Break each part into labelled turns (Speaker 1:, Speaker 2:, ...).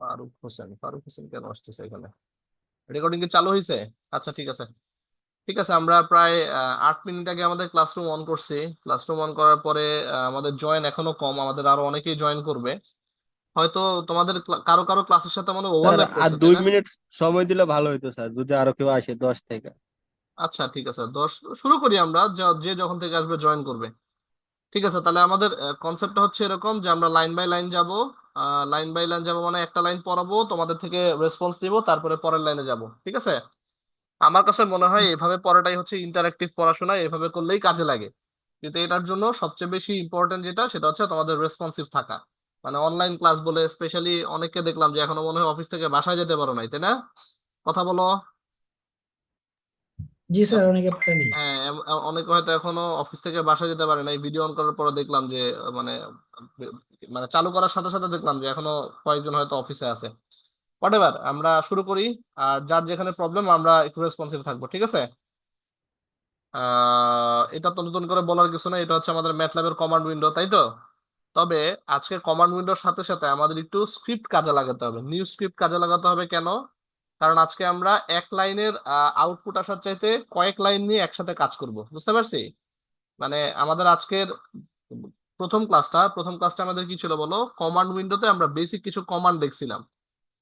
Speaker 1: ফারুক হোসেন কেন আসতেছে এখানে? রেকর্ডিং কি চালু হয়েছে? আচ্ছা, ঠিক আছে। ঠিক আছে, আমরা প্রায় 8 মিনিট আগে আমাদের ক্লাসরুম অন করছি। ক্লাসরুম অন করার পরে আমাদের জয়েন এখনো কম, আমাদের আরো অনেকেই জয়েন করবে হয়তো। তোমাদের কারো কারো ক্লাসের সাথে মনে
Speaker 2: স্যার
Speaker 1: ওভারল্যাপ
Speaker 2: আর
Speaker 1: করছে, তাই
Speaker 2: দুই
Speaker 1: না?
Speaker 2: মিনিট সময় দিলে ভালো হতো স্যার, যদি আরো কেউ আসে 10 থেকে।
Speaker 1: আচ্ছা, ঠিক আছে, 10 শুরু করি আমরা, যে যখন থেকে আসবে জয়েন করবে। ঠিক আছে, তাহলে আমাদের কনসেপ্টটা হচ্ছে এরকম যে আমরা লাইন বাই লাইন যাব। লাইন বাই লাইন যাব মানে একটা লাইন পড়াবো, তোমাদের থেকে রেসপন্স দিব, তারপরে পরের লাইনে যাব। ঠিক আছে? আমার কাছে মনে হয় এভাবে পড়াটাই হচ্ছে ইন্টারেক্টিভ পড়াশোনা, এভাবে করলেই কাজে লাগে। কিন্তু এটার জন্য সবচেয়ে বেশি ইম্পর্টেন্ট যেটা, সেটা হচ্ছে তোমাদের রেসপন্সিভ থাকা। মানে অনলাইন ক্লাস বলে স্পেশালি অনেককে দেখলাম যে এখনো মনে হয় অফিস থেকে বাসায় যেতে পারো নাই, তাই না? কথা বলো।
Speaker 3: জি স্যার, অনেকে পারেনি।
Speaker 1: হ্যাঁ, অনেকে হয়তো এখনো অফিস থেকে বাসায় যেতে পারে নাই। ভিডিও অন করার পরে দেখলাম যে মানে মানে চালু করার সাথে সাথে দেখলাম যে এখনো কয়েকজন হয়তো অফিসে আছে। হোয়াটএভার, আমরা শুরু করি। আর যার যেখানে প্রবলেম আমরা একটু রেসপন্সিভ থাকবো, ঠিক আছে? এটা তো নতুন করে বলার কিছু না, এটা হচ্ছে আমাদের ম্যাথল্যাবের কমান্ড উইন্ডো, তাই তো? তবে আজকে কমান্ড উইন্ডোর সাথে সাথে আমাদের একটু স্ক্রিপ্ট কাজে লাগাতে হবে, নিউ স্ক্রিপ্ট কাজে লাগাতে হবে। কেন? কারণ আজকে আমরা এক লাইনের আউটপুট আসার চাইতে কয়েক লাইন নিয়ে একসাথে কাজ করব, বুঝতে পারছি? মানে আমাদের আজকের প্রথম ক্লাসটা আমাদের কি ছিল বলো? কমান্ড উইন্ডোতে আমরা বেসিক কিছু কমান্ড দেখছিলাম,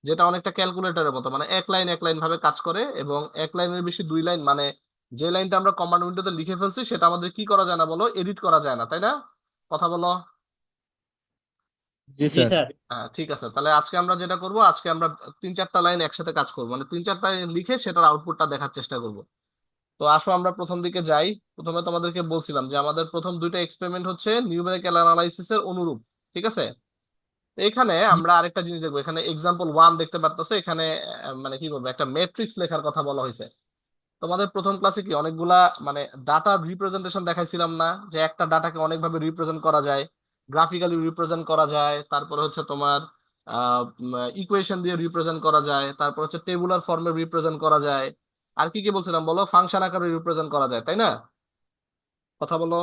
Speaker 1: যেটা অনেকটা ক্যালকুলেটরের মতো, মানে এক লাইন ভাবে কাজ করে, এবং এক লাইনের বেশি 2 লাইন, মানে যে লাইনটা আমরা কমান্ড উইন্ডোতে লিখে ফেলছি সেটা আমাদের কি করা যায় না বলো? এডিট করা যায় না, তাই না? কথা বলো।
Speaker 2: জি
Speaker 3: জি
Speaker 2: স্যার।
Speaker 3: স্যার।
Speaker 1: হ্যাঁ, ঠিক আছে, তাহলে আজকে আমরা যেটা করব, আজকে আমরা 3-4টা লাইন একসাথে কাজ করবো, মানে 3-4টা লাইন লিখে সেটার আউটপুটটা দেখার চেষ্টা করব। তো আসো আমরা প্রথম দিকে যাই। প্রথমে তোমাদেরকে বলছিলাম যে আমাদের প্রথম দুইটা এক্সপেরিমেন্ট হচ্ছে নিউমেরিক্যাল অ্যানালাইসিস এর অনুরূপ। ঠিক আছে? তো এখানে আমরা আরেকটা জিনিস দেখবো, এখানে এক্সাম্পল 1 দেখতে পারতেছো। এখানে মানে কি বলবো, একটা ম্যাট্রিক্স লেখার কথা বলা হয়েছে। তোমাদের প্রথম ক্লাসে কি অনেকগুলা মানে ডাটা রিপ্রেজেন্টেশন দেখাইছিলাম না, যে একটা ডাটাকে অনেকভাবে রিপ্রেজেন্ট করা যায়, গ্রাফিক্যালি রিপ্রেজেন্ট করা যায়, তারপরে হচ্ছে তোমার ইকুয়েশন দিয়ে রিপ্রেজেন্ট করা যায়, তারপর হচ্ছে টেবুলার ফর্মে রিপ্রেজেন্ট করা যায়। আর কি কি বলছিলাম বলো? ফাংশন আকারে রিপ্রেজেন্ট করা যায়, তাই না? কথা বলো।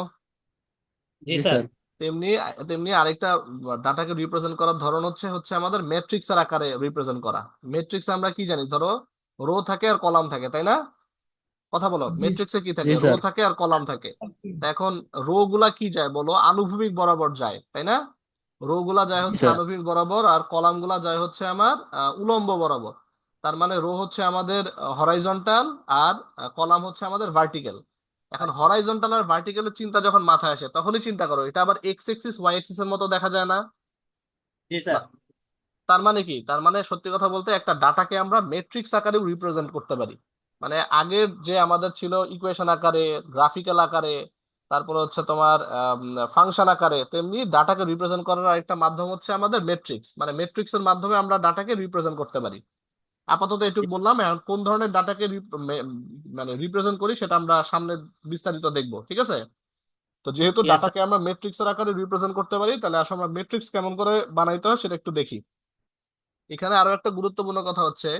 Speaker 3: জি
Speaker 2: জি
Speaker 3: স্যার।
Speaker 2: স্যার।
Speaker 1: তেমনি তেমনি আরেকটা ডাটাকে রিপ্রেজেন্ট করার ধরন হচ্ছে আমাদের ম্যাট্রিক্স এর আকারে রিপ্রেজেন্ট করা। ম্যাট্রিক্স আমরা কি জানি? ধরো রো থাকে আর কলাম থাকে, তাই না? কথা বলো,
Speaker 3: জি
Speaker 1: ম্যাট্রিক্সে কি
Speaker 2: জি
Speaker 1: থাকে? Row
Speaker 2: sir.
Speaker 1: থাকে আর কলাম থাকে। তা এখন রো গুলা কি যায় বলো? আনুভূমিক বরাবর যায়, তাই না? রো গুলা যায়
Speaker 2: জি
Speaker 1: হচ্ছে
Speaker 2: স্যার।
Speaker 1: আনুভূমিক বরাবর, আর কলাম গুলা যায় হচ্ছে আমার উলম্ব বরাবর। তার মানে রো হচ্ছে আমাদের হরাইজন্টাল, আর কলাম হচ্ছে আমাদের ভার্টিক্যাল। এখন হরাইজন্টাল আর ভার্টিক্যালের চিন্তা যখন মাথায় আসে, তখনই চিন্তা করো এটা আবার এক্স এক্সিস ওয়াই এক্সিস এর মতো দেখা যায় না?
Speaker 3: জি স্যার।
Speaker 1: তার মানে কি? তার মানে সত্যি কথা বলতে একটা ডাটাকে আমরা ম্যাট্রিক্স আকারেও রিপ্রেজেন্ট করতে পারি। মানে আগের যে আমাদের ছিল ইকুয়েশন আকারে, গ্রাফিক্যাল আকারে, তারপরে হচ্ছে তোমার ফাংশন আকারে, তেমনি ডাটাকে রিপ্রেজেন্ট করার আরেকটা মাধ্যম হচ্ছে আমাদের ম্যাট্রিক্স। মানে ম্যাট্রিক্স এর মাধ্যমে আমরা ডাটাকে রিপ্রেজেন্ট করতে পারি। আপাতত এটুকু বললাম, এখন কোন ধরনের ডাটাকে মানে রিপ্রেজেন্ট করি সেটা আমরা সামনে বিস্তারিত দেখবো, ঠিক আছে? তো যেহেতু
Speaker 3: ইয়েস স্যার।
Speaker 1: ডাটাকে আমরা ম্যাট্রিক্স এর আকারে রিপ্রেজেন্ট করতে পারি, তাহলে আসলে আমরা ম্যাট্রিক্স কেমন করে বানাইতে হয় সেটা একটু দেখি। এখানে আরো একটা গুরুত্বপূর্ণ কথা হচ্ছে,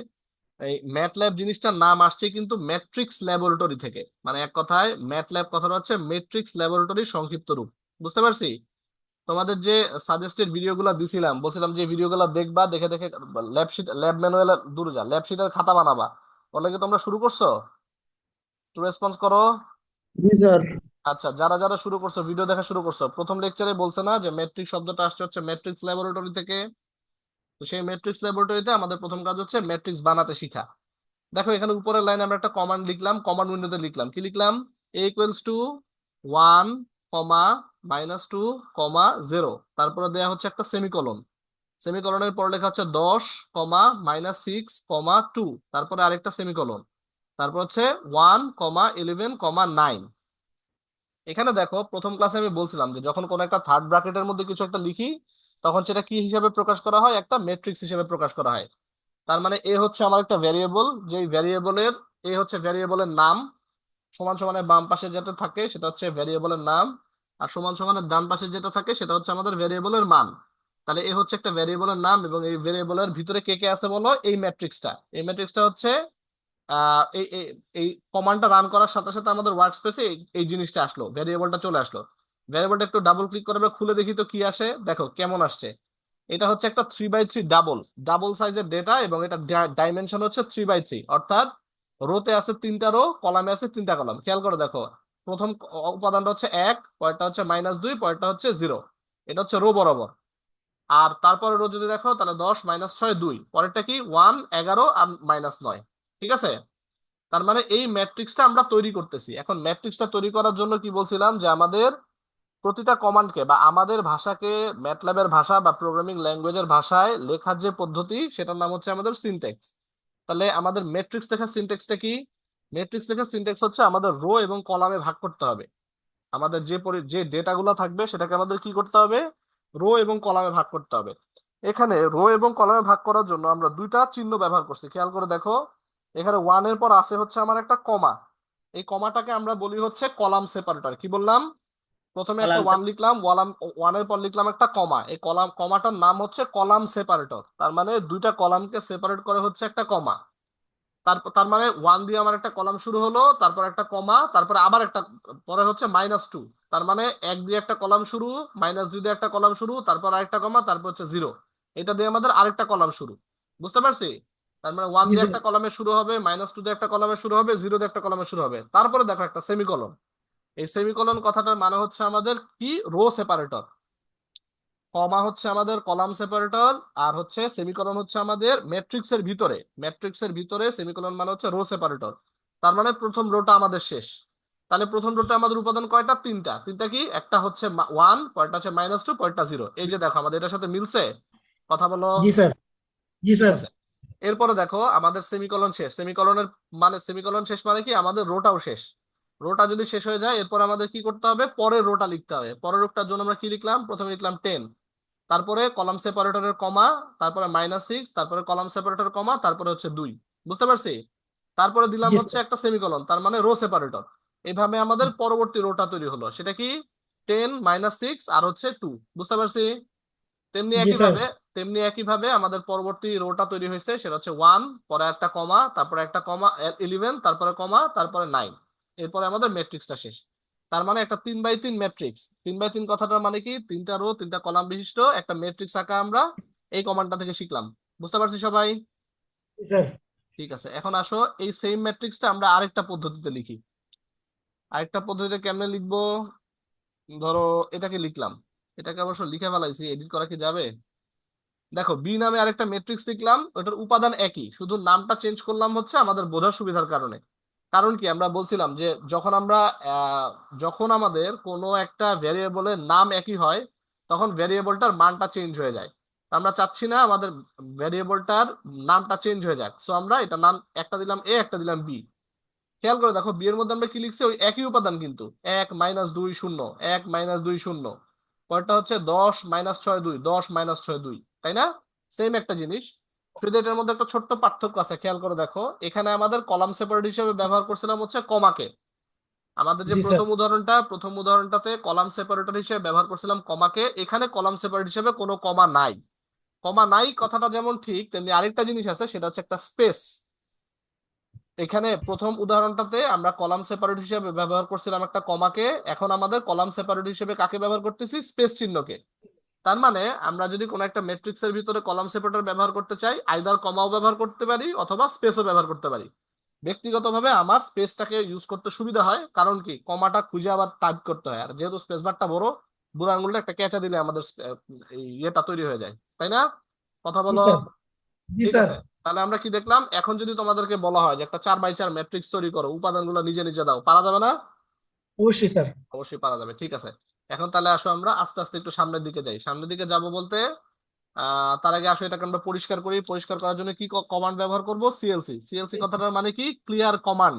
Speaker 1: এই ম্যাথল্যাব জিনিসটার নাম আসছে কিন্তু ম্যাট্রিক্স ল্যাবরেটরি থেকে। মানে এক কথায় ম্যাথল্যাব কথাটা হচ্ছে ম্যাট্রিক্স ল্যাবরেটরির সংক্ষিপ্ত রূপ। বুঝতে পারছি? তোমাদের যে সাজেস্টেড ভিডিওগুলো দিছিলাম, বলছিলাম যে ভিডিওগুলো দেখবা, দেখে দেখে ল্যাব ম্যানুয়াল, দূরে যা, ল্যাব শিটের খাতা বানাবা। বলে কি তোমরা শুরু করছো? একটু রেসপন্স করো।
Speaker 3: জি স্যার।
Speaker 1: আচ্ছা, যারা যারা শুরু করছো, ভিডিও দেখা শুরু করছো, প্রথম লেকচারে বলছে না যে ম্যাট্রিক্স শব্দটা আসছে হচ্ছে ম্যাট্রিক্স ল্যাবরেটরি থেকে? তো সেই ম্যাট্রিক্স ল্যাবরেটরিতে আমাদের প্রথম কাজ হচ্ছে ম্যাট্রিক্স বানাতে শিখা। দেখো এখানে উপরের লাইনে আমরা একটা কমান্ড লিখলাম, কমান্ড উইন্ডোতে লিখলাম, কি লিখলাম? এ ইকুয়ালস টু 1, -2, 0। তারপরে দেয়া হচ্ছে একটা সেমিকোলন। সেমিকোলনের পর লেখা হচ্ছে 10, -6, 2। তারপরে আরেকটা সেমিকোলন। তারপর হচ্ছে 1, 11, 9। এখানে দেখো প্রথম ক্লাসে আমি বলছিলাম যে যখন কোনো একটা থার্ড ব্র্যাকেটের মধ্যে কিছু একটা লিখি, তখন সেটা কি হিসাবে প্রকাশ করা হয়? একটা ম্যাট্রিক্স হিসেবে প্রকাশ করা হয়। তার মানে এ হচ্ছে আমার একটা ভ্যারিয়েবল, যেই ভ্যারিয়েবলের এ হচ্ছে ভ্যারিয়েবলের নাম। সমান সমানের বাম পাশে যেটা থাকে সেটা হচ্ছে ভ্যারিয়েবলের নাম, আর সমান সমানের ডান পাশে যেটা থাকে সেটা হচ্ছে আমাদের ভ্যারিয়েবলের মান। তাহলে এ হচ্ছে একটা ভ্যারিয়েবলের নাম, এবং এই ভ্যারিয়েবলের ভিতরে কে কে আছে বলো? এই ম্যাট্রিক্সটা। এই ম্যাট্রিক্সটা হচ্ছে এই এই এই কমান্ডটা রান করার সাথে সাথে আমাদের ওয়ার্ক স্পেসে এই জিনিসটা আসলো, ভ্যারিয়েবলটা চলে আসলো। ভ্যারিয়েবলটা একটু ডাবল ক্লিক করে আমরা খুলে দেখি তো কি আসে, দেখো কেমন আসছে। এটা হচ্ছে একটা 3x3 ডাবল ডাবল সাইজের ডেটা, এবং এটা ডাইমেনশন হচ্ছে 3x3, অর্থাৎ রোতে আছে 3টা রো, কলামে আছে 3টা কলাম। খেয়াল করে দেখো, প্রথম উপাদানটা হচ্ছে 1, পরেরটা হচ্ছে -2, পরেরটা হচ্ছে 0। এটা হচ্ছে রো বরাবর। আর তারপরে রো যদি দেখো তাহলে 10 -6 2, পরেরটা কি 1 11 আর -9। ঠিক আছে, তার মানে এই ম্যাট্রিক্সটা আমরা তৈরি করতেছি। এখন ম্যাট্রিক্সটা তৈরি করার জন্য কি বলছিলাম, যে আমাদের প্রতিটা কমান্ডকে বা আমাদের ভাষাকে, ম্যাটল্যাবের ভাষা বা প্রোগ্রামিং ল্যাঙ্গুয়েজের ভাষায় লেখার যে পদ্ধতি, সেটার নাম হচ্ছে আমাদের সিনট্যাক্স। তাহলে আমাদের ম্যাট্রিক্স লেখার সিনট্যাক্সটা কি? ম্যাট্রিক্স লেখার সিনট্যাক্স হচ্ছে আমাদের রো এবং কলামে ভাগ করতে হবে। আমাদের যে ডেটাগুলো থাকবে সেটাকে আমাদের কি করতে হবে, রো এবং কলামে ভাগ করতে হবে। এখানে রো এবং কলামে ভাগ করার জন্য আমরা দুইটা চিহ্ন ব্যবহার করছি। খেয়াল করে দেখো, এখানে 1 এর পর আছে হচ্ছে আমার একটা কমা। এই কমাটাকে আমরা বলি হচ্ছে কলাম সেপারেটর। কি বললাম? প্রথমে একটা
Speaker 3: কলাম
Speaker 1: 1 লিখলাম, 1 এর পর লিখলাম একটা কমা। এই কমাটার নাম হচ্ছে কলাম সেপারেটর। তার মানে দুইটা কলামকে সেপারেট করে হচ্ছে একটা কমা। তার মানে 1 দিয়ে আমার একটা কলাম শুরু হলো, তারপর একটা কমা, তারপরে আবার একটা, পরে হচ্ছে -2। তার মানে 1 দিয়ে একটা কলাম শুরু, -2 দিয়ে একটা কলাম শুরু, তারপর আরেকটা কমা, তারপর হচ্ছে 0। এটা দিয়ে আমাদের আরেকটা কলাম শুরু। বুঝতে পারছি? তার মানে 1
Speaker 3: জি
Speaker 1: দিয়ে
Speaker 3: স্যার।
Speaker 1: একটা কলামে শুরু হবে, -2 দিয়ে একটা কলামে শুরু হবে, 0 দিয়ে একটা কলামে শুরু হবে, তারপরে দেখো একটা সেমিকলন। এই সেমিকলন কথাটার মানে হচ্ছে আমাদের কি, রো সেপারেটর। কমা হচ্ছে আমাদের কলাম সেপারেটর, আর হচ্ছে সেমিকলন হচ্ছে আমাদের ম্যাট্রিক্সের ভিতরে। ম্যাট্রিক্সের ভিতরে সেমিকলন মানে হচ্ছে রো সেপারেটর। তার মানে প্রথম রোটা আমাদের শেষ। তাহলে প্রথম রোটা আমাদের উপাদান কয়টা? তিনটা। তিনটা কি? একটা হচ্ছে 1, পরেরটা হচ্ছে -2, পরেরটা 0। এই যে দেখো আমাদের এটার সাথে মিলছে। কথা বলো।
Speaker 3: জি স্যার। জি
Speaker 1: ঠিক
Speaker 3: স্যার।
Speaker 1: আছে, এরপরে দেখো আমাদের সেমিকলন শেষ। সেমিকলনের মানে, সেমিকলন শেষ মানে কি, আমাদের রোটাও শেষ। রোটা যদি শেষ হয়ে যায়, এরপর আমাদের কি করতে হবে, পরের রোটা লিখতে হবে। পরের রোটার জন্য আমরা কি লিখলাম? প্রথমে লিখলাম 10, তারপরে কলাম সেপারেটরের কমা, তারপরে -6, তারপরে কলাম সেপারেটর কমা, তারপরে হচ্ছে 2। বুঝতে পারছি? তারপরে দিলাম
Speaker 3: জি
Speaker 1: হচ্ছে
Speaker 3: স্যার।
Speaker 1: একটা সেমিকলন, তার মানে রো সেপারেটর। এইভাবে আমাদের পরবর্তী রোটা তৈরি হলো। সেটা কি? 10 -6 আর হচ্ছে 2। বুঝতে পারছি? তেমনি
Speaker 3: জি স্যার।
Speaker 1: একইভাবে তেমনি একইভাবে আমাদের পরবর্তী রোটা তৈরি হয়েছে, সেটা হচ্ছে 1, পরে একটা কমা, তারপরে একটা কমা, 11, তারপরে কমা, তারপরে 9। এরপরে আমাদের ম্যাট্রিক্সটা শেষ। তার মানে একটা 3x3 ম্যাট্রিক্স। 3x3 কথাটার মানে কি, 3টা রো 3টা কলাম বিশিষ্ট একটা ম্যাট্রিক্স আঁকা আমরা এই কমান্ডটা থেকে শিখলাম। বুঝতে পারছি সবাই?
Speaker 3: জি স্যার।
Speaker 1: ঠিক আছে, এখন আসো এই সেম ম্যাট্রিক্সটা আমরা আরেকটা পদ্ধতিতে লিখি। আরেকটা পদ্ধতিতে কেমনে লিখবো? ধরো এটাকে লিখলাম, এটাকে অবশ্য লিখে ফেলাইছি, এডিট করা কি যাবে? দেখো, বি নামে আরেকটা ম্যাট্রিক্স লিখলাম, ওটার উপাদান একই, শুধু নামটা চেঞ্জ করলাম হচ্ছে আমাদের বোঝার সুবিধার কারণে। কারণ কি, আমরা বলছিলাম যে যখন আমাদের কোনো একটা ভ্যারিয়েবলের নাম একই হয়, তখন ভ্যারিয়েবলটার মানটা চেঞ্জ হয়ে যায়। আমরা চাচ্ছি না আমাদের ভ্যারিয়েবলটার নামটা চেঞ্জ হয়ে যাক, সো আমরা এটা নাম একটা দিলাম এ, একটা দিলাম বি। খেয়াল করে দেখো, বি এর মধ্যে আমরা কি লিখছি, ওই একই উপাদান কিন্তু, 1 -2 0, 1 -2 0। পরেরটা হচ্ছে 10 -6 2, 10 -6 2, তাই না? সেম একটা জিনিস, শুধু এটার মধ্যে একটা ছোট্ট পার্থক্য আছে। খেয়াল করে দেখো, এখানে আমাদের কলাম সেপারেট হিসেবে ব্যবহার করছিলাম হচ্ছে কমাকে। আমাদের যে
Speaker 3: জি স্যার।
Speaker 1: প্রথম উদাহরণটাতে কলাম সেপারেটর হিসেবে ব্যবহার করছিলাম কমাকে, এখানে কলাম সেপারেট হিসেবে কোনো কমা নাই। কমা নাই কথাটা যেমন ঠিক, তেমনি আরেকটা জিনিস আছে, সেটা হচ্ছে একটা স্পেস। এখানে প্রথম উদাহরণটাতে আমরা কলাম সেপারেট হিসেবে ব্যবহার করছিলাম একটা কমাকে, এখন আমাদের কলাম সেপারেট হিসেবে কাকে ব্যবহার করতেছি? স্পেস চিহ্নকে। তার মানে আমরা যদি কোনো একটা ম্যাট্রিক্সের ভিতরে কলাম সেপারেটর ব্যবহার করতে চাই, আইদার কমাও ব্যবহার করতে পারি অথবা স্পেসও ব্যবহার করতে পারি। ব্যক্তিগতভাবে আমার স্পেসটাকে ইউজ করতে সুবিধা হয়, কারণ কি, কমাটা খুঁজে আবার টাইপ করতে হয়, আর যেহেতু স্পেস বারটা বড়, বুড়ো আঙুলটা একটা ক্যাচা দিলে আমাদের এই ইয়েটা তৈরি হয়ে যায়, তাই না? কথা
Speaker 3: জি
Speaker 1: বলো।
Speaker 3: স্যার। জি
Speaker 1: ঠিক
Speaker 3: স্যার।
Speaker 1: আছে, তাহলে আমরা কি দেখলাম, এখন যদি তোমাদেরকে বলা হয় যে একটা 4x4 ম্যাট্রিক্স তৈরি করো, উপাদানগুলো নিজে নিজে দাও, পারা যাবে না?
Speaker 3: অবশ্যই স্যার।
Speaker 1: অবশ্যই পারা যাবে। ঠিক আছে, এখন তাহলে আসো আমরা আস্তে আস্তে একটু সামনের দিকে যাই। সামনের দিকে যাব বলতে তার আগে আসো এটাকে আমরা পরিষ্কার করি। পরিষ্কার করার জন্য কি কমান্ড ব্যবহার করব? সিএলসি। সিএলসি কথাটার মানে কি? Clear command.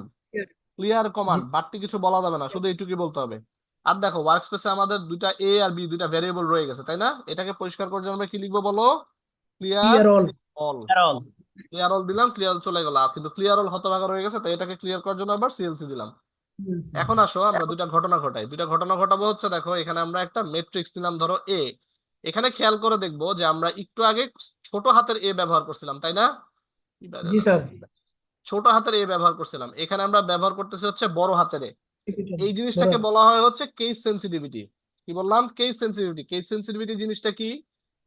Speaker 1: ক্লিয়ার
Speaker 3: জি
Speaker 1: কমান্ড, বাড়তি কিছু বলা যাবে না, শুধু এইটুকুই বলতে হবে। আর দেখো, ওয়ার্কস্পেসে আমাদের দুইটা এ আর বি, দুইটা ভ্যারিয়েবল রয়ে গেছে, তাই না? এটাকে পরিষ্কার করার জন্য আমরা কি লিখবো বলো? Clear
Speaker 3: clear all.
Speaker 1: All.
Speaker 3: Clear all.
Speaker 1: Clear all দিলাম, ক্লিয়ার চলে গেল, কিন্তু ক্লিয়ার অল হতভাগা রয়ে গেছে, তাই এটাকে ক্লিয়ার করার জন্য আবার সিএলসি দিলাম। এখন আসো আমরা দুইটা ঘটনা ঘটাই। দুইটা ঘটনা ঘটাবো হচ্ছে, দেখো এখানে আমরা একটা ম্যাট্রিক্স নিলাম ধরো এ। এখানে খেয়াল করে দেখবো যে আমরা একটু আগে ছোট হাতের এ ব্যবহার করছিলাম, তাই না? কি বাইরে
Speaker 3: জি
Speaker 1: না?
Speaker 3: স্যার।
Speaker 1: ছোট হাতের এ ব্যবহার করছিলাম, এখানে আমরা ব্যবহার করতেছি হচ্ছে বড় হাতের এ। এই
Speaker 3: বড়।
Speaker 1: জিনিসটাকে বলা হয় হচ্ছে কেস সেন্সিটিভিটি। কি বললাম? Case sensitivity. কেস সেন্সিটিভিটি জিনিসটা কি?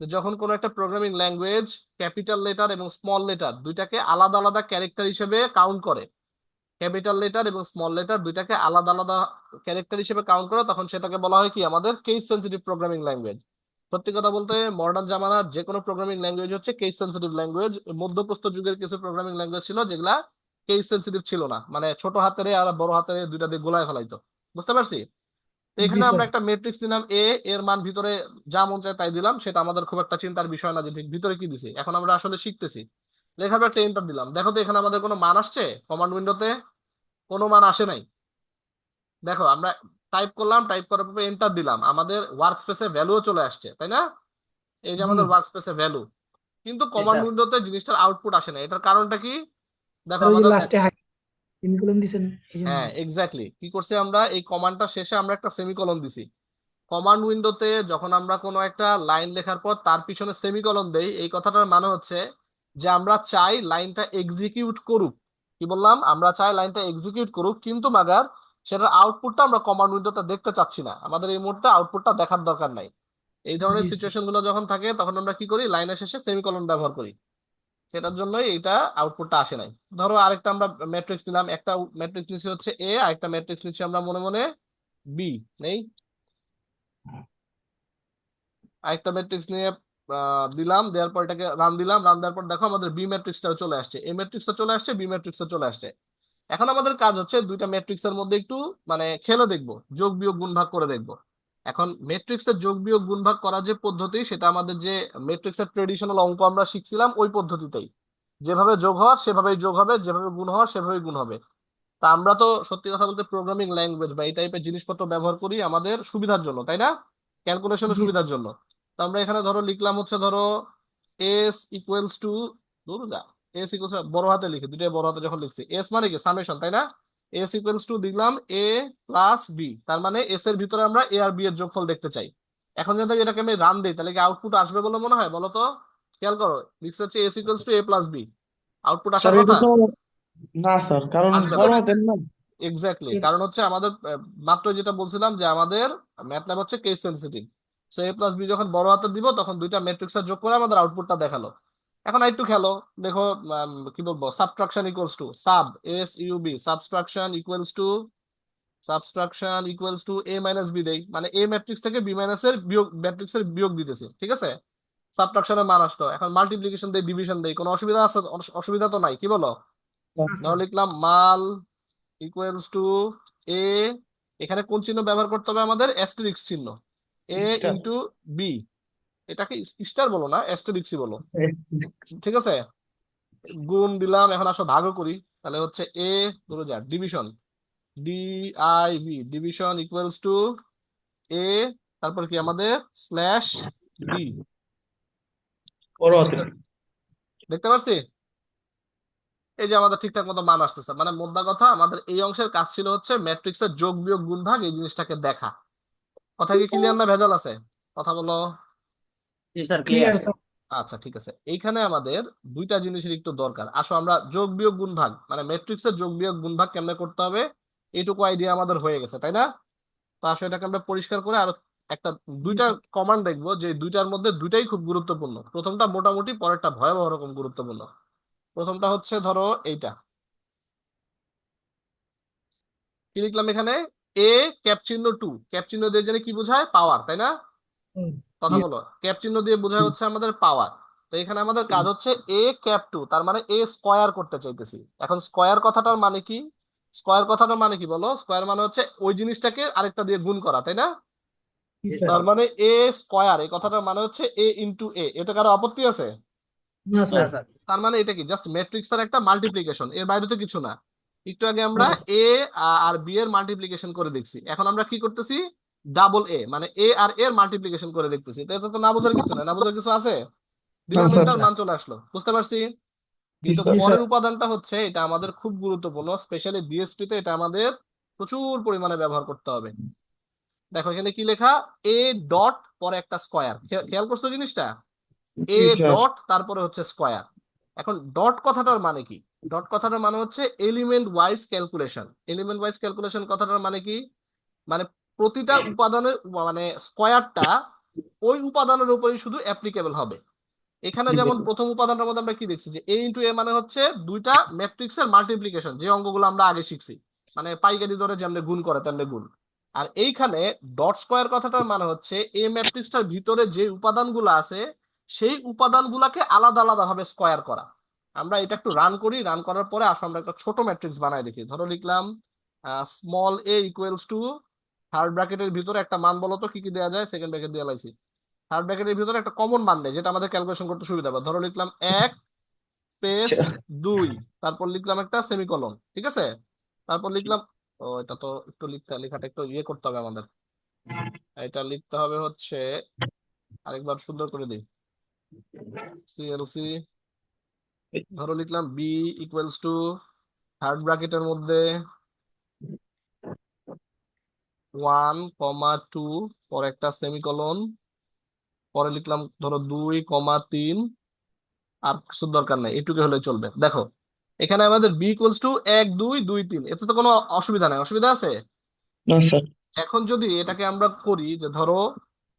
Speaker 1: যে যখন কোনো একটা প্রোগ্রামিং ল্যাঙ্গুয়েজ ক্যাপিটাল লেটার এবং স্মল লেটার দুইটাকে আলাদা আলাদা ক্যারেক্টার হিসেবে কাউন্ট করে, ক্যাপিটাল লেটার এবং স্মল লেটার দুইটাকে আলাদা আলাদা ক্যারেক্টার হিসেবে কাউন্ট করে, তখন সেটাকে বলা হয় কি আমাদের কেস সেন্সিটিভ প্রোগ্রামিং ল্যাঙ্গুয়েজ। সত্যি কথা বলতে মডার্ন জামানার যে কোনো প্রোগ্রামিং ল্যাঙ্গুয়েজ হচ্ছে কেস সেন্সিটিভ ল্যাঙ্গুয়েজ। মধ্যপ্রস্তর যুগের কিছু প্রোগ্রামিং ল্যাঙ্গুয়েজ ছিল যেগুলা কেস সেন্সিটিভ ছিল না, মানে ছোট হাতের আর বড় হাতের দুইটা দিয়ে গোলায় ফেলাইতো। বুঝতে পারছি? তো
Speaker 3: জি
Speaker 1: এখানে আমরা
Speaker 3: স্যার।
Speaker 1: একটা ম্যাট্রিক্স দিলাম এ, এর মান ভিতরে যা মন চায় তাই দিলাম, সেটা আমাদের খুব একটা চিন্তার বিষয় না যে ঠিক ভিতরে কি দিছি। এখন আমরা আসলে শিখতেছি। লেখার পর একটা এন্টার দিলাম, দেখো তো এখানে আমাদের কোনো মান আসছে? কমান্ড উইন্ডোতে কোনো মান আসে নাই। দেখো আমরা টাইপ করলাম, টাইপ করার পর এন্টার দিলাম, আমাদের ওয়ার্ক স্পেসে ভ্যালুও চলে আসছে, তাই না? এই যে
Speaker 3: জি
Speaker 1: আমাদের ওয়ার্ক স্পেসে ভ্যালু, কিন্তু
Speaker 2: জি
Speaker 1: কমান্ড
Speaker 2: স্যার।
Speaker 1: উইন্ডোতে জিনিসটার আউটপুট আসে না। এটার কারণটা কি? দেখো
Speaker 3: স্যার, ওই যে
Speaker 1: আমাদের
Speaker 3: লাস্টে হাই সেমিকোলন দিছেন এই জন্য।
Speaker 1: হ্যাঁ এক্স্যাক্টলি কি করছি আমরা, এই কমান্ডটা শেষে আমরা একটা সেমিকোলন দিছি। কমান্ড উইন্ডোতে যখন আমরা কোনো একটা লাইন লেখার পর তার পিছনে সেমিকোলন দেই, এই কথাটার মানে হচ্ছে যে আমরা চাই লাইনটা এক্সিকিউট করুক। কি বললাম? আমরা চাই লাইনটা এক্সিকিউট করুক, কিন্তু মাগার সেটার আউটপুটটা আমরা কমান্ড উইন্ডোতে দেখতে চাচ্ছি না, আমাদের এই মুহূর্তে আউটপুটটা দেখার দরকার নাই। এই ধরনের
Speaker 3: জি স্যার।
Speaker 1: সিচুয়েশন গুলো যখন থাকে তখন আমরা কি করি, লাইনের শেষে সেমিকোলন ব্যবহার করি। সেটার জন্যই এইটা আউটপুটটা আসে নাই। ধরো আরেকটা আমরা ম্যাট্রিক্স নিলাম, একটা ম্যাট্রিক্স নিচ্ছি হচ্ছে এ, আরেকটা ম্যাট্রিক্স নিচ্ছি আমরা মনে মনে বি। নেই? আরেকটা ম্যাট্রিক্স নিয়ে দিলাম, দেওয়ার পর এটাকে রান দিলাম, রান দেওয়ার পর দেখো আমাদের বি ম্যাট্রিক্সটাও চলে আসছে, এ ম্যাট্রিক্সটা চলে আসছে, বি ম্যাট্রিক্সটা চলে আসছে। এখন আমাদের কাজ হচ্ছে দুইটা ম্যাট্রিক্সের মধ্যে একটু মানে খেলে দেখবো, যোগ বিয়োগ গুণ ভাগ করে দেখবো। এখন ম্যাট্রিক্সের যোগ বিয়োগ গুণ ভাগ করার যে পদ্ধতি, সেটা আমাদের যে ম্যাট্রিক্সের ট্রেডিশনাল অঙ্ক আমরা শিখছিলাম ওই পদ্ধতিতেই। যেভাবে যোগ হওয়ার সেভাবেই যোগ হবে, যেভাবে গুণ হওয়ার সেভাবেই গুণ হবে। তা আমরা তো সত্যি কথা বলতে প্রোগ্রামিং ল্যাঙ্গুয়েজ বা এই টাইপের জিনিসপত্র ব্যবহার করি আমাদের সুবিধার জন্য, তাই না? ক্যালকুলেশনের
Speaker 3: জি স্যার।
Speaker 1: সুবিধার জন্য। তো আমরা এখানে ধরো লিখলাম হচ্ছে ধরো এস ইকুয়ালস টু, ধরো যা এস ইকুয়ালস, বড় হাতে লিখে দুইটাই বড় হাতে যখন লিখছি, এস মানে কি সামেশন, তাই না? এস ইকুয়ালস টু দিলাম এ প্লাস বি, তার মানে এস এর ভিতরে আমরা এ আর বি এর যোগফল দেখতে চাই। এখন যদি এটাকে আমি রান দিই তাহলে কি আউটপুট আসবে বলে মনে হয় বলো তো? খেয়াল করো, লিখছে হচ্ছে S equals to A plus B, output আসার
Speaker 4: স্যার এটা
Speaker 1: কথা?
Speaker 4: তো না স্যার, কারণ
Speaker 1: আসবে না।
Speaker 4: বড় হাতের না।
Speaker 1: এক্স্যাক্টলি,
Speaker 3: এ-
Speaker 1: কারণ হচ্ছে আমাদের মাত্র যেটা বলছিলাম যে আমাদের ম্যাটল্যাব হচ্ছে কেস সেন্সিটিভ। সো এ প্লাস বি যখন বড় হাতে দিব তখন দুইটা ম্যাট্রিক্সের যোগ করে আমাদের আউটপুটটা দেখালো। এখন একটু খেলো, দেখো কি বলবো, subtraction equals to sub, S U B, subtraction equals to A minus B দেই, মানে এ ম্যাট্রিক্স থেকে বি মাইনাসের বিয়োগ ম্যাট্রিক্সের বিয়োগ দিতেছি, ঠিক আছে? সাবট্রাকশনের মান আসতো, এখন মাল্টিপ্লিকেশন দেই, ডিভিশন দেই, কোনো অসুবিধা আছে? অসুবিধা তো নাই, কি বলো?
Speaker 3: না
Speaker 1: ধরো
Speaker 3: স্যার।
Speaker 1: লিখলাম মাল ইকুয়ালস টু এ, এখানে কোন চিহ্ন ব্যবহার করতে হবে আমাদের? অ্যাস্টেরিক্স চিহ্ন। এ
Speaker 4: স্টার।
Speaker 1: ইন্টু বি, এটাকে স্টার বলো না, অ্যাস্টেরিক্সই বলো, ঠিক আছে? গুণ দিলাম, এখন আসো ভাগও করি। তাহলে হচ্ছে এ, ধরো যা division, D I V, division equals to A, তারপর কি আমাদের স্ল্যাশ বি।
Speaker 4: বড় হাতের।
Speaker 1: দেখতে দেখতে পারছি? এই যে আমাদের ঠিকঠাক মতো মান আসতেছে, মানে মোদ্দা কথা আমাদের এই অংশের কাজ ছিল হচ্ছে ম্যাট্রিক্সের যোগ বিয়োগ গুণ ভাগ এই জিনিসটাকে দেখা। কথা কি ক্লিয়ার না ভেজাল আছে? কথা বলো।
Speaker 2: জি স্যার, ক্লিয়ার।
Speaker 3: Clear sir.
Speaker 1: আচ্ছা ঠিক আছে, এইখানে আমাদের দুইটা জিনিসের একটু দরকার। আসো আমরা যোগ বিয়োগ গুণ ভাগ মানে ম্যাট্রিক্সের যোগ বিয়োগ গুণ ভাগ কেমনে করতে হবে এইটুকু আইডিয়া আমাদের হয়ে গেছে, তাই না? তো আসলে এটাকে আমরা পরিষ্কার করে আরো একটা
Speaker 3: জি
Speaker 1: দুইটা
Speaker 3: স্যার।
Speaker 1: কমান্ড দেখবো, যে দুইটার মধ্যে দুইটাই খুব গুরুত্বপূর্ণ। প্রথমটা মোটামুটি, পরেরটা ভয়াবহ রকম গুরুত্বপূর্ণ। প্রথমটা হচ্ছে ধরো এইটা, কি লিখলাম এখানে? এ ক্যাপ চিহ্ন টু, ক্যাপ চিহ্ন দিয়ে জানি কি বোঝায়? পাওয়ার, তাই না?
Speaker 3: হুম,
Speaker 1: কথা
Speaker 3: জি
Speaker 1: বলো, ক্যাপ চিহ্ন দিয়ে বোঝায় হচ্ছে আমাদের পাওয়ার। তো এখানে আমাদের কাজ হচ্ছে এ ক্যাপ টু, তার মানে এ স্কয়ার করতে চাইতেছি। এখন স্কয়ার কথাটার মানে কি? স্কয়ার কথাটার মানে কি বলো? স্কয়ার মানে হচ্ছে ওই জিনিসটাকে আরেকটা দিয়ে গুণ করা, তাই না?
Speaker 3: জি
Speaker 2: জি
Speaker 3: স্যার।
Speaker 2: স্যার।
Speaker 1: তার মানে এ স্কয়ার, এই কথাটার মানে হচ্ছে এ ইন্টু এ। এতে কারো আপত্তি আছে?
Speaker 3: না
Speaker 2: না
Speaker 3: স্যার।
Speaker 2: স্যার।
Speaker 1: তার মানে এটা কি জাস্ট ম্যাট্রিক্সের একটা মাল্টিপ্লিকেশন, এর বাইরে তো কিছু না। একটু আগে আমরা
Speaker 3: না স্যার।
Speaker 1: এ আর বি এর মাল্টিপ্লিকেশন করে দেখছি, এখন আমরা কি করতেছি? ডাবল এ মানে এ আর এর মাল্টিপ্লিকেশন করে দেখতেছি। তো এটা তো না বোঝার কিছু না, না বোঝার কিছু আছে?
Speaker 4: না
Speaker 1: দিলাম
Speaker 4: স্যার।
Speaker 1: এন্টার, মান চলে আসলো, বুঝতে পারছি।
Speaker 4: জি
Speaker 1: কিন্তু
Speaker 4: স্যার।
Speaker 3: জি স্যার।
Speaker 1: পরের উপাদানটা হচ্ছে এটা আমাদের খুব গুরুত্বপূর্ণ, স্পেশালি ডিএসপি তে এটা আমাদের প্রচুর পরিমাণে ব্যবহার করতে হবে। দেখো এখানে কি লেখা? এ ডট পরে একটা স্কয়ার, খেয়াল করছো জিনিসটা? এ
Speaker 4: জি স্যার।
Speaker 1: ডট তারপরে হচ্ছে স্কয়ার। এখন ডট কথাটার মানে কি? ডট কথাটার মানে হচ্ছে element wise calculation. Element wise calculation কথাটার মানে কি? মানে প্রতিটা উপাদানের মানে স্কয়ারটা ওই উপাদানের উপরই শুধু অ্যাপ্লিকেবল হবে। এখানে
Speaker 4: জি
Speaker 1: যেমন
Speaker 4: স্যার।
Speaker 1: প্রথম উপাদানটার মধ্যে আমরা কি দেখছি যে এ ইন্টু এ মানে হচ্ছে দুইটা ম্যাট্রিক্সের মাল্টিপ্লিকেশন, যে অঙ্কগুলো আমরা আগে শিখছি, মানে পাইকারি ধরে যেমনি গুণ করে তেমনি গুণ। আর এইখানে ডট স্কয়ার কথাটার মানে হচ্ছে এই ম্যাট্রিক্সটার ভিতরে যে উপাদানগুলো আছে সেই উপাদানগুলোকে আলাদা আলাদা ভাবে স্কয়ার করা। আমরা এটা একটু রান করি, রান করার পরে আসো আমরা একটা ছোট ম্যাট্রিক্স বানাই দেখি। ধরো লিখলাম small A equals to, third ব্র্যাকেটের ভিতরে একটা মান বলো তো কি কি দেওয়া যায়, সেকেন্ড ব্র্যাকেট দিয়ে লাইছি, থার্ড ব্র্যাকেটের ভিতরে একটা কমন মান নেই যেটা আমাদের ক্যালকুলেশন করতে সুবিধা হবে। ধরো লিখলাম 1 স্পেস
Speaker 4: আচ্ছা
Speaker 1: 2, তারপর লিখলাম একটা সেমিকোলন, ঠিক আছে। তারপর লিখলাম, ও এটা তো একটু লেখাটা একটু ইয়ে করতে হবে আমাদের, এটা লিখতে হবে হচ্ছে, আরেকবার সুন্দর করে দিই, সিএলসি। ধরো লিখলাম বি ইকুয়ালস টু, থার্ড ব্র্যাকেটের মধ্যে 1, 2, পরে একটা সেমিকোলন, পরে লিখলাম ধরো 2, 3, আর কিছু দরকার নেই, এটুকু হলে চলবে। দেখো এখানে আমাদের বি ইকুয়ালস টু 1, 2, 2, 3, এতে তো কোনো অসুবিধা নাই, অসুবিধা আছে?
Speaker 4: না স্যার।
Speaker 1: এখন যদি এটাকে আমরা করি যে ধরো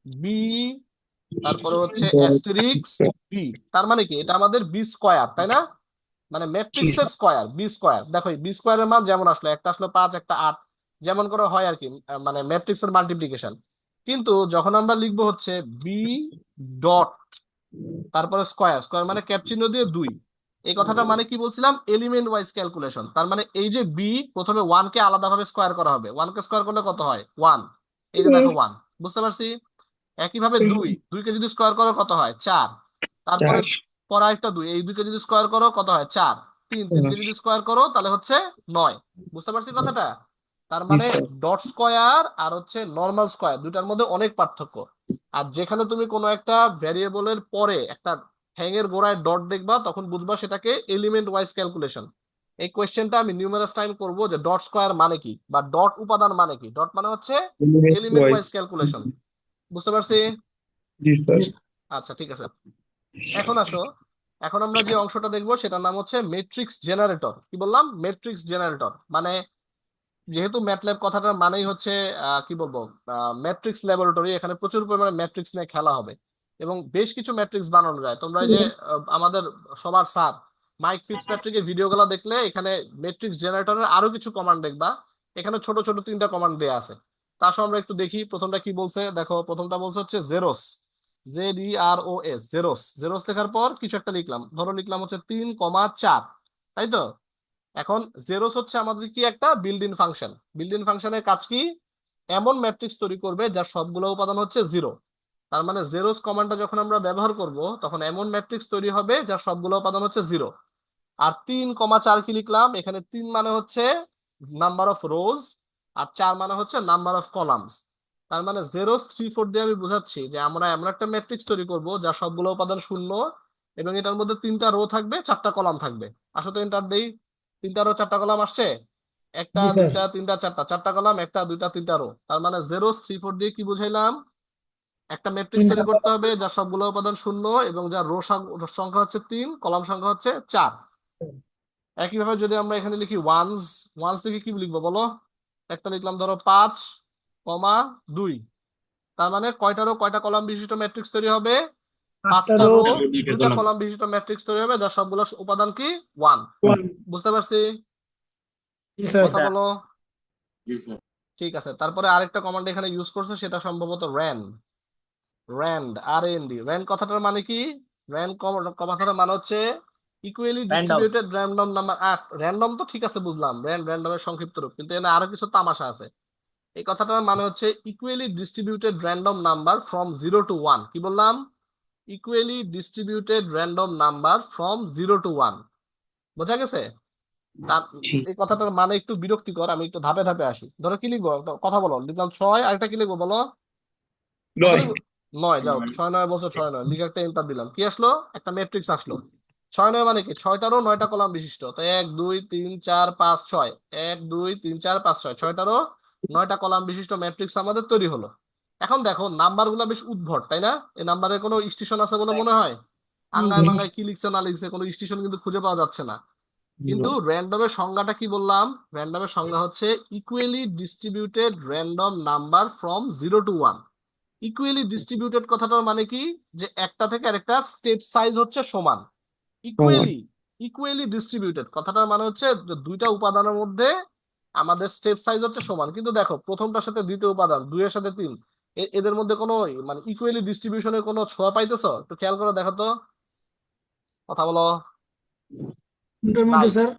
Speaker 1: বি, তারপরে হচ্ছে
Speaker 4: ডট
Speaker 1: অ্যাস্টেরিক্স বি, তার মানে কি এটা আমাদের বি স্কয়ার, তাই না? মানে
Speaker 4: জি
Speaker 1: ম্যাট্রিক্সের
Speaker 4: স্যার।
Speaker 1: Square, B square. দেখো এই বি স্কয়ারের মান যেমন আসলো, একটা আসলো 5, একটা 8, যেমন করে হয় আর কি, মানে ম্যাট্রিক্সের মাল্টিপ্লিকেশন। কিন্তু যখন আমরা লিখবো হচ্ছে বি ডট, তারপরে স্কয়ার, স্কয়ার মানে ক্যাপচিহ্ন দিয়ে 2, এই কথাটা মানে কি বলছিলাম, এলিমেন্ট ওয়াইজ ক্যালকুলেশন। তার মানে এই যে বি, প্রথমে 1 কে আলাদাভাবে স্কয়ার করা হবে, 1 কে স্কয়ার করলে কত হয় 1, এই যে দেখো 1, বুঝতে পারছি। একইভাবে 2 কে যদি স্কয়ার করো কত হয় 4, তারপরে
Speaker 4: 4।
Speaker 1: পরে আরেকটা 2, এই 2 কে যদি স্কয়ার করো কত হয় 4, 3 কে যদি স্কয়ার করো তাহলে হচ্ছে 9, বুঝতে পারছি কথাটা। তার
Speaker 4: জি
Speaker 1: মানে
Speaker 4: স্যার।
Speaker 1: ডট স্কয়ার আর হচ্ছে নর্মাল স্কয়ার দুইটার মধ্যে অনেক পার্থক্য। আর যেখানে তুমি কোনো একটা ভ্যারিয়েবলের পরে একটা ঠ্যাঙের গোড়ায় ডট দেখবা তখন বুঝবা সেটাকে এলিমেন্ট ওয়াইজ ক্যালকুলেশন। এই কোয়েশ্চেনটা আমি নিউমেরাস টাইম করব যে ডট স্কয়ার মানে কি, বা ডট উপাদান মানে কি। ডট মানে হচ্ছে
Speaker 4: element
Speaker 1: element
Speaker 4: wise.
Speaker 1: Wise calculation, বুঝতে পারছি।
Speaker 4: জি স্যার।
Speaker 1: আচ্ছা ঠিক আছে, এখন আসো, এখন আমরা যে অংশটা দেখবো সেটার নাম হচ্ছে ম্যাট্রিক্স জেনারেটর। কি বললাম, ম্যাট্রিক্স জেনারেটর মানে, যেহেতু ম্যাটল্যাব কথাটার মানেই হচ্ছে কি বলবো, ম্যাট্রিক্স ল্যাবরেটরি, এখানে প্রচুর পরিমাণে ম্যাট্রিক্স নিয়ে খেলা হবে এবং বেশ কিছু ম্যাট্রিক্স বানানো যায়। তোমরা এই যে আমাদের সবার স্যার মাইক ফিটজপ্যাট্রিকের ভিডিওগুলো দেখলে এখানে ম্যাট্রিক্স জেনারেটরের আরো কিছু কমান্ড দেখবা, এখানে ছোট ছোট 3টা কমান্ড দেয়া আছে। তার সঙ্গে আমরা একটু দেখি প্রথমটা কি বলছে। দেখো প্রথমটা বলছে হচ্ছে জেরোস, ZEROS, জেরোস। জেরোস লেখার পর কিছু একটা লিখলাম, ধরো লিখলাম হচ্ছে 3, 4, তাই তো। এখন জেরোস হচ্ছে আমাদের কি একটা built in function. Built in ফাংশনের কাজ কি, এমন ম্যাট্রিক্স তৈরি করবে যার সবগুলো উপাদান হচ্ছে 0। তার মানে জেরোস কমান্ডটা যখন আমরা ব্যবহার করব তখন এমন ম্যাট্রিক্স তৈরি হবে যার সবগুলো উপাদান হচ্ছে 0। আর 3, 4 কি লিখলাম, এখানে 3 মানে হচ্ছে নাম্বার অফ রোজ, আর 4 মানে হচ্ছে নাম্বার অফ কলামস। তার মানে 0, 3, 4 দিয়ে আমি বুঝাচ্ছি যে আমরা এমন একটা ম্যাট্রিক্স তৈরি করব যার সবগুলো উপাদান 0 এবং এটার মধ্যে 3টা রো থাকবে, 4টা কলাম থাকবে। আসলে এন্টার দেই, 3টা রো 4টা কলাম আসছে, একটা
Speaker 3: জি স্যার।
Speaker 1: দুইটা তিনটা চারটা, 4টা কলাম, একটা দুইটা তিনটা রো। তার মানে 0, 3, 4 দিয়ে কি বুঝাইলাম, একটা ম্যাট্রিক্স তৈরি
Speaker 3: তিনটা
Speaker 1: করতে হবে যার সবগুলো উপাদান 0 এবং যার রো সংখ্যা হচ্ছে 3, কলাম সংখ্যা হচ্ছে 4। একইভাবে যদি আমরা এখানে লিখি ওয়ান্স, ওয়ান্স থেকে কি লিখবো বলো, একটা লিখলাম ধরো 5, 2, তার মানে কয়টা রো কয়টা কলাম বিশিষ্ট ম্যাট্রিক্স তৈরি হবে,
Speaker 3: 5টা
Speaker 1: 5টা
Speaker 3: রো,
Speaker 1: রো,
Speaker 4: দুইটা
Speaker 1: 2টা
Speaker 4: কলাম।
Speaker 1: কলাম বিশিষ্ট ম্যাট্রিক্স তৈরি হবে যার সবগুলো উপাদান কি 1,
Speaker 3: 1।
Speaker 1: বুঝতে পারছি।
Speaker 3: জি স্যার।
Speaker 1: কথা বলো। ঠিক আছে, তারপরে আরেকটা কমান্ড এখানে ইউজ করছে সেটা সম্ভবত র্যান, র্যান্ড, র্যান্ড কথাটার মানে কি, র্যান্ড কথাটার মানে হচ্ছে equally
Speaker 2: random.
Speaker 1: Distributed random number. Random তো ঠিক আছে বুঝলাম, র্যান্ডমের সংক্ষিপ্ত রূপ, কিন্তু এখানে আরো কিছু তামাশা আছে। এই কথাটার মানে হচ্ছে equally distributed random number from 0 to 1। কি বললাম, equally distributed random number from 0 to 1, বোঝা গেছে। তার
Speaker 4: জি।
Speaker 1: এই কথাটার মানে একটু বিরক্তিকর, আমি একটু ধাপে ধাপে আসি। ধরো কি লিখবো, একটা কথা বলো, লিখলাম 6, আরেকটা কি লিখবো বলো, কত
Speaker 4: 9।
Speaker 1: লিখবো, 9। যাও 6, 9 বছর 6, 9 লিখে একটা এন্টার দিলাম, কি আসলো, একটা ম্যাট্রিক্স আসলো। 6, 9 মানে কি 6টারও 9টা কলাম বিশিষ্ট, তো 1, 2, 3, 4, 5, 6, 1, 2, 3, 4, 5, 6, 6টারও 9টা কলাম বিশিষ্ট ম্যাট্রিক্স আমাদের তৈরি হলো। এখন দেখো নাম্বার গুলা বেশ উদ্ভট, তাই না? এই নাম্বারের কোনো স্টেশন আছে বলে মনে হয়? আঙ্গায়
Speaker 3: জি
Speaker 1: মাঙ্গায় কি লিখছে না লিখছে কোনো স্টেশন কিন্তু খুঁজে পাওয়া যাচ্ছে না। কিন্তু র্যান্ডমের সংজ্ঞাটা কি বললাম, র্যান্ডমের সংজ্ঞা হচ্ছে equally distributed random number from 0 to 1। Equally distributed কথাটার মানে কি, যে একটা থেকে আরেকটা স্টেপ সাইজ হচ্ছে সমান।
Speaker 4: সমান।
Speaker 1: ইকুয়ালি ইকুয়ালি ডিস্ট্রিবিউটেড কথাটার মানে হচ্ছে যে দুইটা উপাদানের মধ্যে আমাদের স্টেপ সাইজ হচ্ছে সমান। কিন্তু দেখো প্রথমটার সাথে দ্বিতীয় উপাদান, দুইয়ের সাথে তিন, এদের মধ্যে কোনো মানে ইকুয়ালি ডিস্ট্রিবিউশনের কোনো ছোঁয়া পাইতেছো? একটু খেয়াল করে দেখো তো, কথা বলো।
Speaker 3: কোনটার মধ্যে
Speaker 1: নাই।
Speaker 3: স্যার?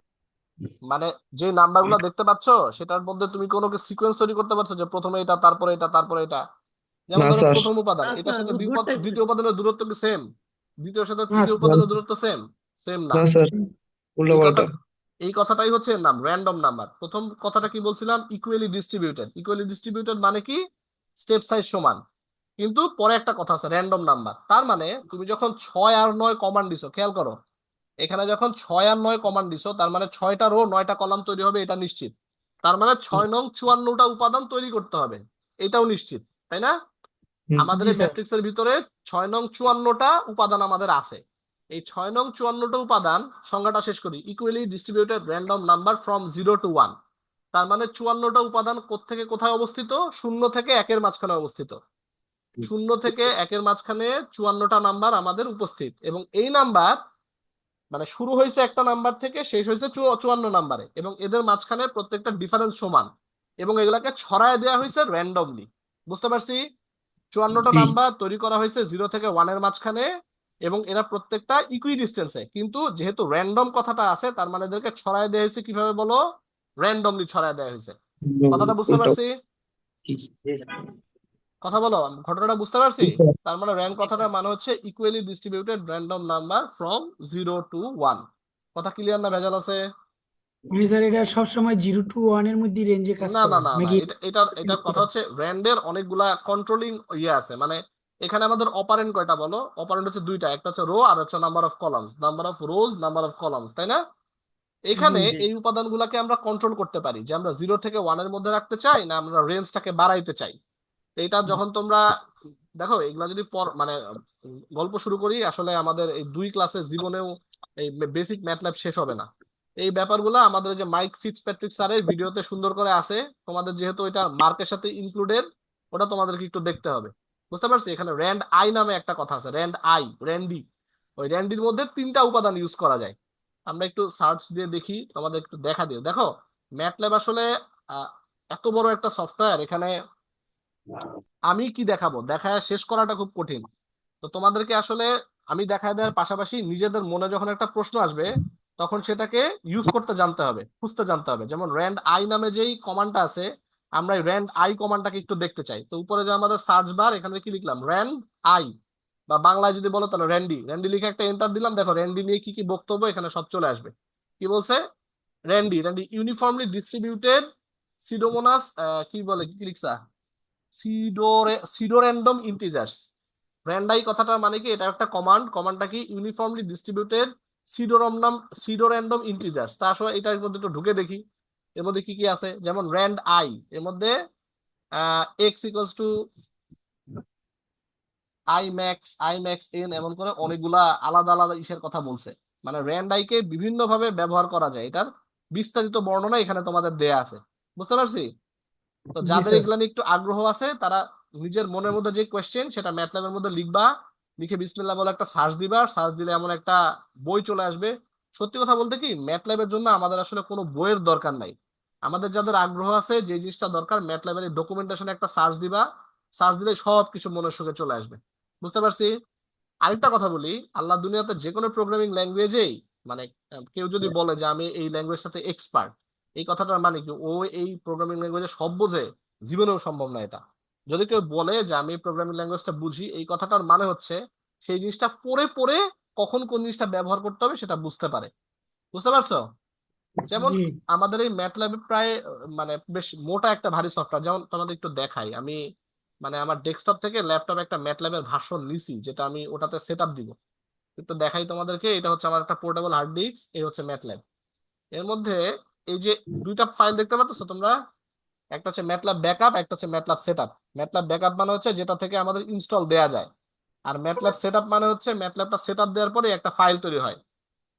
Speaker 1: মানে যে নাম্বারগুলো দেখতে পাচ্ছ সেটার মধ্যে তুমি কোনো সিকোয়েন্স তৈরি করতে পারছো, যে প্রথমে এটা তারপরে এটা তারপরে এটা? যেমন
Speaker 4: না
Speaker 1: ধরো
Speaker 4: স্যার।
Speaker 1: প্রথম উপাদান
Speaker 3: না
Speaker 1: এটার
Speaker 3: স্যার,
Speaker 1: সাথে
Speaker 3: উদ্ভট
Speaker 1: দ্বিতীয়
Speaker 3: টাইপের।
Speaker 1: উপাদানের দূরত্ব কি সেম? দ্বিতীয় সাথে
Speaker 3: না
Speaker 1: তৃতীয়
Speaker 3: স্যার।
Speaker 1: উপাদানের দূরত্ব সেম? সেম না।
Speaker 4: না স্যার,
Speaker 1: এই
Speaker 4: উল্টাপাল্টা।
Speaker 1: কথা এই কথাটাই হচ্ছে এর নাম র্যান্ডম নাম্বার। প্রথম কথাটা কি বলছিলাম? Equally distributed. ইকুয়ালি ডিস্ট্রিবিউটেড মানে কি? স্টেপ সাইজ সমান। কিন্তু পরে একটা কথা আছে, র্যান্ডম নাম্বার। তার মানে তুমি যখন 6 আর 9 কমান্ড দিছো, খেয়াল করো, এখানে যখন 6 আর 9 কমান্ড দিছো তার মানে 6টা রো 9টা কলাম তৈরি হবে, এটা নিশ্চিত। তার মানে 6 নং 54টা উপাদান তৈরি করতে হবে, এটাও নিশ্চিত, তাই না?
Speaker 4: হুম।
Speaker 1: আমাদের
Speaker 3: জি
Speaker 1: এই
Speaker 3: স্যার।
Speaker 1: ম্যাট্রিক্সের ভিতরে 6 নং 54টা উপাদান আমাদের আছে। এই 6 নং 54টা উপাদান, সংজ্ঞাটা শেষ করি, equally distributed random number from 0 to 1। তার মানে 54টা উপাদান কোত্থেকে কোথায় অবস্থিত? 0 থেকে 1-এর মাঝখানে অবস্থিত। 0 থেকে 1-এর মাঝখানে 54টা নাম্বার আমাদের উপস্থিত, এবং এই নাম্বার মানে শুরু হয়েছে একটা নাম্বার থেকে, শেষ হয়েছে 54 নাম্বারে, এবং এদের মাঝখানে প্রত্যেকটা ডিফারেন্স সমান, এবং এগুলাকে ছড়ায় দেওয়া হয়েছে র্যান্ডমলি। বুঝতে পারছি? 54টা
Speaker 4: জি।
Speaker 1: নাম্বার তৈরি করা হয়েছে 0 থেকে 1-এর মাঝখানে, এবং এরা প্রত্যেকটা ইকুই ডিস্টেন্সে। কিন্তু যেহেতু র্যান্ডম কথাটা আছে, তার মানে এদেরকে ছড়ায় দেওয়া হয়েছে কিভাবে বলো? র্যান্ডমলি ছড়ায় দেওয়া হয়েছে। কথাটা বুঝতে
Speaker 4: উল্টা।
Speaker 1: পারছি? কথা বলো, ঘটনাটা বুঝতে পারছি? তার মানে র্যান্ড কথাটার মানে হচ্ছে equally distributed random number from 0 to 1। কথা ক্লিয়ার না ভেজাল আছে?
Speaker 3: আমি স্যার এটা সবসময় 0 to 1-এর মধ্যে রেঞ্জে কাজ
Speaker 1: না না
Speaker 3: করে
Speaker 1: না না,
Speaker 3: নাকি?
Speaker 1: এটার কথা হচ্ছে র্যান্ডের অনেকগুলা কন্ট্রোলিং ইয়ে আছে। মানে এখানে আমাদের অপারেন্ড কয়টা বলো? অপারেন্ড হচ্ছে দুইটা, একটা হচ্ছে রো আর হচ্ছে number of columns, number of rose, number of columns, তাই না?
Speaker 3: জি
Speaker 1: এখানে
Speaker 3: জি।
Speaker 1: এই উপাদানগুলোকে আমরা কন্ট্রোল করতে পারি, যে আমরা 0 থেকে 1-এর মধ্যে রাখতে চাই না আমরা রেঞ্জটাকে বাড়াইতে চাই। তো এটা যখন তোমরা দেখো, এগুলা যদি মানে গল্প শুরু করি, আসলে আমাদের এই 2 ক্লাসের জীবনেও এই বেসিক ম্যাথল্যাব শেষ হবে না। এই ব্যাপারগুলো আমাদের ওই যে মাইক ফিটজপ্যাট্রিক স্যারের ভিডিওতে সুন্দর করে আছে। তোমাদের যেহেতু এটা মার্কের সাথে ইনক্লুডেড, ওটা তোমাদেরকে একটু দেখতে হবে। বুঝতে পারছি? এখানে র্যান্ড আই নামে একটা কথা আছে, র্যান্ড আই, র্যান্ডি। ওই র্যান্ডির মধ্যে 3টা উপাদান ইউজ করা যায়। আমরা একটু সার্চ দিয়ে দেখি, তোমাদের একটু দেখা দিও। দেখো ম্যাথল্যাব আসলে আহ, এত বড় একটা সফটওয়্যার, এখানে আমি কি দেখাবো, দেখায় শেষ করাটা খুব কঠিন। তো তোমাদেরকে আসলে আমি দেখায় দেওয়ার পাশাপাশি নিজেদের মনে যখন একটা প্রশ্ন আসবে, তখন সেটাকে ইউজ করতে জানতে হবে, খুঁজতে জানতে হবে। যেমন র্যান্ড আই নামে যেই কমান্ডটা আছে, আমরা এই র্যান্ড আই কমান্ডটাকে একটু দেখতে চাই। তো উপরে যে আমাদের সার্চ বার, এখানে কি লিখলাম? র্যান্ড আই, বা বাংলায় যদি বলো তাহলে র্যান্ডি। র্যান্ডি লিখে একটা এন্টার দিলাম, দেখো র্যান্ডি নিয়ে কি কি বক্তব্য এখানে সব চলে আসবে। কি বলছে? র্যান্ডি ইউনিফর্মলি ডিস্ট্রিবিউটেড সিডোমোনাস, কি বলে, কি লিখছা? সিডোরেন্ডম ইন্টিজার্স। র্যান্ডাই কথাটার মানে কি? এটা একটা কমান্ড। কমান্ডটা কি? Uniformly distributed pseudorandom pseudorandom integers. তা আসলে এটার মধ্যে একটু ঢুকে দেখি এর মধ্যে কি কি আছে। যেমন র্যান্ড আই, এর মধ্যে x equals to I max N, এমন করে অনেকগুলা আলাদা আলাদা ইসের কথা বলছে। মানে র্যান্ড আইকে বিভিন্ন ভাবে ব্যবহার করা যায়, এটার বিস্তারিত বর্ণনা এখানে তোমাদের দেয়া আছে। বুঝতে পারছি? তো
Speaker 3: জি
Speaker 1: যাদের
Speaker 3: স্যার।
Speaker 1: এগুলা নিয়ে একটু আগ্রহ আছে, তারা নিজের মনের মধ্যে যে কোয়েশ্চেন সেটা ম্যাথল্যাবের মধ্যে লিখবা, লিখে বিসমিল্লাহ বলে একটা সার্চ দিবা। সার্চ দিলে এমন একটা বই চলে আসবে। সত্যি কথা বলতে কি, ম্যাথল্যাবের জন্য আমাদের আসলে কোনো বইয়ের দরকার নাই। আমাদের যাদের আগ্রহ আছে, যে জিনিসটা দরকার, ম্যাথল্যাবের এই ডকুমেন্টেশনে একটা সার্চ দিবা। সার্চ দিলে সব কিছু মনের সুখে চলে আসবে। বুঝতে পারছি? আরেকটা কথা বলি, আল্লাহ দুনিয়াতে যে কোনো প্রোগ্রামিং ল্যাঙ্গুয়েজেই মানে কেউ যদি বলে যে আমি এই ল্যাঙ্গুয়েজটাতে এক্সপার্ট, এই কথাটার মানে কি ও এই প্রোগ্রামিং ল্যাঙ্গুয়েজে সব বোঝে? জীবনেও সম্ভব না এটা। যদি কেউ বলে যে আমি প্রোগ্রামিং ল্যাঙ্গুয়েজটা বুঝি, এই কথাটার মানে হচ্ছে সেই জিনিসটা পড়ে পড়ে কখন কোন জিনিসটা ব্যবহার করতে হবে সেটা বুঝতে পারে। বুঝতে পারছো? যেমন
Speaker 3: জি
Speaker 1: আমাদের এই ম্যাথল্যাবে প্রায় মানে বেশ মোটা একটা ভারী সফটওয়্যার। যেমন তোমাদের একটু দেখাই আমি, মানে আমার ডেস্কটপ থেকে ল্যাপটপে একটা ম্যাথল্যাবের ভার্সন নিছি, যেটা আমি ওটাতে সেট আপ দিব। একটু দেখাই তোমাদেরকে। এটা হচ্ছে আমার একটা পোর্টেবল হার্ড ডিস্ক, এই হচ্ছে ম্যাথল্যাব। এর মধ্যে এই যে দুইটা ফাইল দেখতে পাচ্ছ তোমরা, একটা হচ্ছে ম্যাথল্যাব ব্যাকআপ, একটা হচ্ছে ম্যাথল্যাব সেটআপ। ম্যাথল্যাব ব্যাকআপ মানে হচ্ছে যেটা থেকে আমাদের ইনস্টল দেয়া যায়, আর ম্যাথল্যাব সেটআপ মানে হচ্ছে ম্যাথল্যাবটা সেটআপ দেওয়ার পরে একটা ফাইল তৈরি হয়।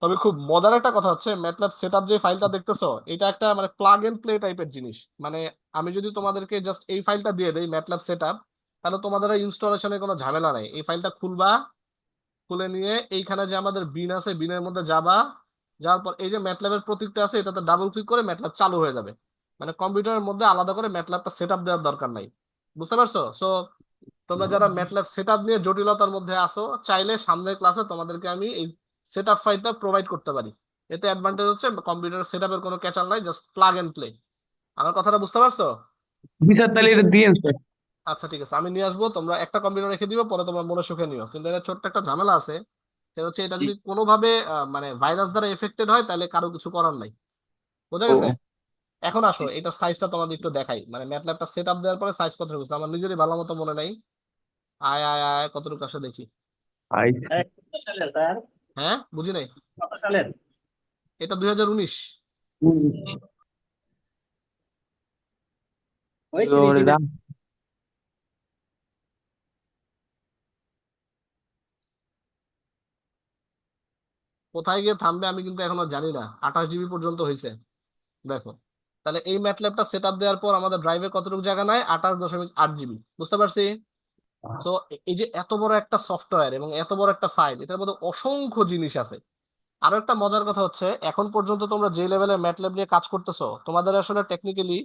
Speaker 1: তবে খুব মজার একটা কথা হচ্ছে, ম্যাথল্যাব সেটআপ যে ফাইলটা দেখতেছো, এটা একটা মানে প্লাগ এন্ড প্লে টাইপের জিনিস। মানে আমি যদি তোমাদেরকে জাস্ট এই ফাইলটা দিয়ে দেই, ম্যাথল্যাব সেটআপ, তাহলে তোমাদের ইনস্টলেশনের কোনো ঝামেলা নাই। এই ফাইলটা খুলবা, খুলে নিয়ে এইখানে যে আমাদের বিন আছে, বিনের মধ্যে যাবা, যাওয়ার পর এই যে ম্যাটল্যাবের প্রতীকটা আছে এটাতে ডাবল ক্লিক করে ম্যাটল্যাব চালু হয়ে যাবে। মানে কম্পিউটারের মধ্যে আলাদা করে ম্যাটল্যাবটা সেট আপ দেওয়ার দরকার নাই। বুঝতে পারছো? সো তোমরা যারা ম্যাটল্যাব সেট আপ নিয়ে জটিলতার মধ্যে আসো, চাইলে সামনের ক্লাসে তোমাদেরকে আমি এই সেট আপ ফাইলটা প্রোভাইড করতে পারি। এতে অ্যাডভান্টেজ হচ্ছে কম্পিউটার সেট আপের কোনো ক্যাচাল নাই, জাস্ট প্লাগ এন্ড প্লে। আমার কথাটা বুঝতে পারছো?
Speaker 4: জি স্যার, তাহলে এটা দিয়েন স্যার।
Speaker 1: আচ্ছা ঠিক আছে, আমি নিয়ে আসবো, তোমরা একটা কম্পিউটার রেখে দিবে, পরে তোমার মনে সুখে নিও। কিন্তু এটা ছোট্ট একটা ঝামেলা আছে, সেটা হচ্ছে এটা যদি কোনোভাবে মানে ভাইরাস দ্বারা এফেক্টেড হয় তাহলে কারো কিছু করার নাই। বোঝা
Speaker 4: ও
Speaker 1: গেছে? এখন আসো এটার সাইজটা তোমাদের একটু দেখাই, মানে ম্যাটল্যাবটা সেট আপ দেওয়ার পরে সাইজ কত বুঝতে আমার নিজেরই ভালো মতো মনে নাই। আয় আয় আয়, কতটুকু আসে দেখি।
Speaker 4: আই
Speaker 5: কত সালের স্যার?
Speaker 1: হ্যাঁ, বুঝি নাই।
Speaker 5: কত সালের?
Speaker 1: এটা 2019।
Speaker 5: ওই 30 GB।
Speaker 1: কোথায় গিয়ে থামবে আমি কিন্তু এখনো জানি না, 28 জিবি পর্যন্ত হয়েছে। দেখো, তাহলে এই ম্যাটল্যাবটা সেট আপ দেওয়ার পর আমাদের ড্রাইভে কতটুকু জায়গা নাই? 28.8 জিবি। বুঝতে পারছি? তো এই যে এত বড় একটা সফটওয়্যার এবং এত বড় একটা ফাইল, এটার মধ্যে অসংখ্য জিনিস আছে। আরো একটা মজার কথা হচ্ছে, এখন পর্যন্ত তোমরা যে লেভেলে ম্যাটল্যাব নিয়ে কাজ করতেছো, তোমাদের আসলে টেকনিক্যালি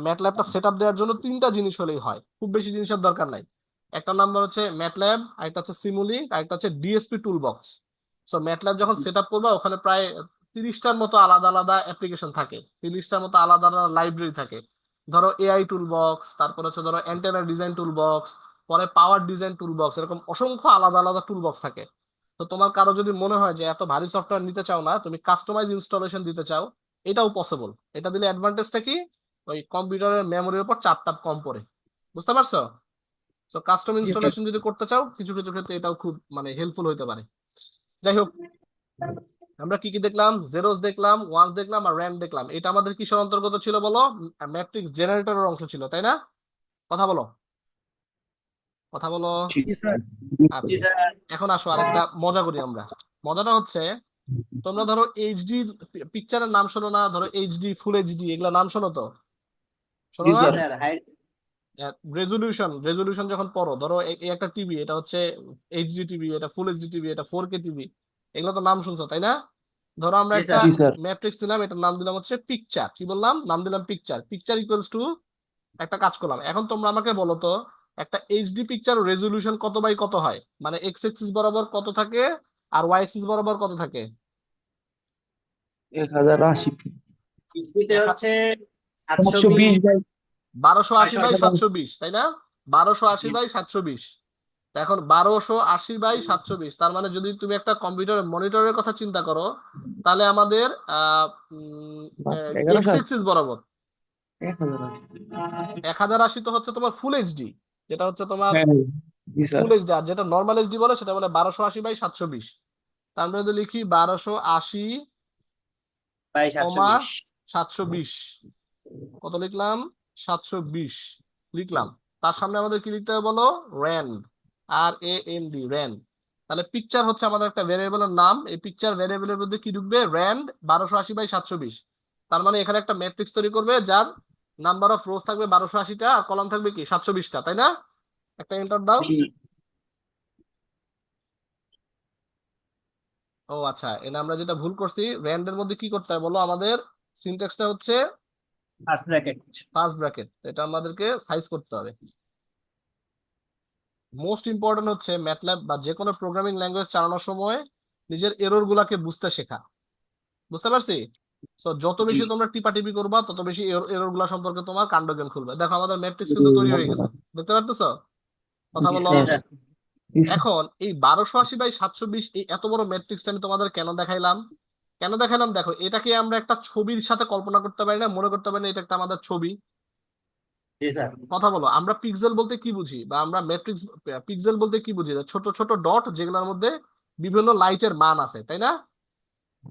Speaker 1: ম্যাটল্যাবটা সেট আপ দেওয়ার জন্য তিনটা জিনিস হলেই হয়, খুব বেশি জিনিসের দরকার নাই। একটা নাম্বার হচ্ছে ম্যাটল্যাব, আরেকটা হচ্ছে সিমুলি, আরেকটা হচ্ছে DSP tool box. So MATLAB যখন সেট আপ করবা, ওখানে প্রায় 30টার মতো আলাদা আলাদা অ্যাপ্লিকেশন থাকে, 30টার মতো আলাদা আলাদা লাইব্রেরি থাকে। ধরো এআই টুল বক্স, তারপর হচ্ছে ধরো অ্যান্টেনা ডিজাইন টুল বক্স, পরে পাওয়ার ডিজাইন টুল বক্স, এরকম অসংখ্য আলাদা আলাদা টুল বক্স থাকে। তো তোমার কারো যদি মনে হয় যে এত ভারী সফটওয়্যার নিতে চাও না, তুমি কাস্টমাইজ ইনস্টলেশন দিতে চাও, এটাও পসিবল। এটা দিলে অ্যাডভান্টেজটা কি? ওই কম্পিউটারের মেমোরির উপর চাপ টাপ কম পড়ে। বুঝতে পারছো? তো কাস্টম
Speaker 3: জি স্যার।
Speaker 1: ইনস্টলেশন যদি করতে চাও, কিছু কিছু ক্ষেত্রে এটাও খুব মানে হেল্পফুল হতে পারে। যাই হোক, আমরা কি কি দেখলাম? জেরোস দেখলাম, ওয়ান্স দেখলাম, আর র্যান্ড দেখলাম। এটা আমাদের কিসের অন্তর্গত ছিল বলো? ম্যাট্রিক্স জেনারেটরের অংশ ছিল, তাই না? কথা বলো, কথা বলো।
Speaker 3: জি স্যার।
Speaker 5: জি
Speaker 1: আচ্ছা,
Speaker 5: স্যার।
Speaker 1: এখন আসো আরেকটা মজা করি আমরা। মজাটা হচ্ছে, তোমরা ধরো এইচডি পিকচারের নাম শোনো না? ধরো এইচডি, ফুল এইচডি, এগুলা নাম শোনো তো? শোনো
Speaker 4: জি
Speaker 1: না?
Speaker 5: জি
Speaker 4: sir.
Speaker 5: Sir, hi.
Speaker 1: Resolution, resolution যখন পড়ো, ধরো এই একটা টিভি, এটা হচ্ছে এইচডি টিভি, এটা ফুল এইচডি টিভি, এটা 4K টিভি, এগুলো তো নাম শুনছো, তাই না? ধরো আমরা
Speaker 5: জি
Speaker 1: একটা
Speaker 5: স্যার।
Speaker 4: জি স্যার।
Speaker 1: ম্যাট্রিক্স দিলাম, এটার নাম দিলাম হচ্ছে পিকচার। কি বললাম? নাম দিলাম পিকচার। পিকচার ইকুয়ালস টু একটা কাজ করলাম। এখন তোমরা আমাকে বলো তো, একটা এইচডি পিকচার রেজলিউশন কত বাই কত হয়? মানে এক্স এক্সিস বরাবর কত থাকে আর ওয়াই এক্সিস বরাবর কত থাকে?
Speaker 4: 1080
Speaker 5: কিস্তিতে
Speaker 1: এক
Speaker 5: হচ্ছে
Speaker 4: 720
Speaker 5: 720,
Speaker 4: বাই
Speaker 1: 1280 বাই
Speaker 5: 680।
Speaker 1: 720, তাই না? 1280 বাই 720। এখন 1280 বাই 720, তার মানে যদি তুমি একটা কম্পিউটারের মনিটরের কথা চিন্তা করো, তাহলে আমাদের এক্স
Speaker 4: 1180
Speaker 1: এক্সিস বরাবর
Speaker 4: 1080।
Speaker 1: 1080 তো হচ্ছে তোমার ফুল এইচডি, যেটা হচ্ছে তোমার
Speaker 4: হ্যাঁ জি স্যার।
Speaker 1: Full HD. আর যেটা নর্মাল এইচডি বলে সেটা বলে 1280 বাই 720। তার আমরা যদি লিখি 1280
Speaker 5: বাই
Speaker 1: কমা
Speaker 5: 720।
Speaker 1: 720, কত লিখলাম? 720 লিখলাম। তার সামনে আমাদের কি লিখতে হবে বলো? RAND, RAND, RAND. তাহলে পিকচার হচ্ছে আমাদের একটা ভেরিয়েবলের নাম। এই পিকচার ভেরিয়েবলের মধ্যে কি ঢুকবে? Rand 1280 by 720। তার মানে এখানে একটা ম্যাট্রিক্স তৈরি করবে যার নাম্বার অফ রোজ থাকবে 1280টা, আর কলাম থাকবে কি 720টা, তাই না? একটা এন্টার দাও।
Speaker 4: জি
Speaker 1: ও আচ্ছা, এনে আমরা যেটা ভুল করছি, র্যান্ডের মধ্যে কি করতে হবে বলো? আমাদের সিনট্যাক্সটা হচ্ছে
Speaker 5: ফার্স্ট ব্র্যাকেট।
Speaker 1: ফার্স্ট ব্র্যাকেট, এটা আমাদেরকে সাইজ করতে হবে। মোস্ট ইম্পর্টেন্ট হচ্ছে ম্যাটল্যাব বা যে কোনো প্রোগ্রামিং ল্যাঙ্গুয়েজ চালানোর সময় নিজের এরর গুলাকে বুঝতে শেখা। বুঝতে পারছি? তো যত
Speaker 4: জি
Speaker 1: বেশি তোমরা টিপাটিপি করবা, তত বেশি এরর গুলা সম্পর্কে তোমার কাণ্ডজ্ঞান খুলবে। দেখো আমাদের ম্যাট্রিক্স কিন্তু তৈরি হয়ে গেছে, দেখতে পারতেছো? কথা
Speaker 4: জি
Speaker 1: বলো।
Speaker 5: জি
Speaker 4: স্যার।
Speaker 5: স্যার।
Speaker 4: জি স্যার।
Speaker 1: এখন এই 1280 বাই 720, এই এত বড় ম্যাট্রিক্সটা আমি তোমাদের কেন দেখাইলাম? কেন দেখাইলাম? দেখো, এটাকে আমরা একটা ছবির সাথে কল্পনা করতে পারি না, মনে করতে পারি না এটা একটা আমাদের ছবি।
Speaker 5: জি স্যার।
Speaker 1: কথা বলো, আমরা পিক্সেল বলতে কি বুঝি, বা আমরা ম্যাট্রিক্স পিক্সেল বলতে কি বুঝি? যে ছোট ছোট ডট যেগুলোর মধ্যে বিভিন্ন লাইটের মান আছে, তাই না?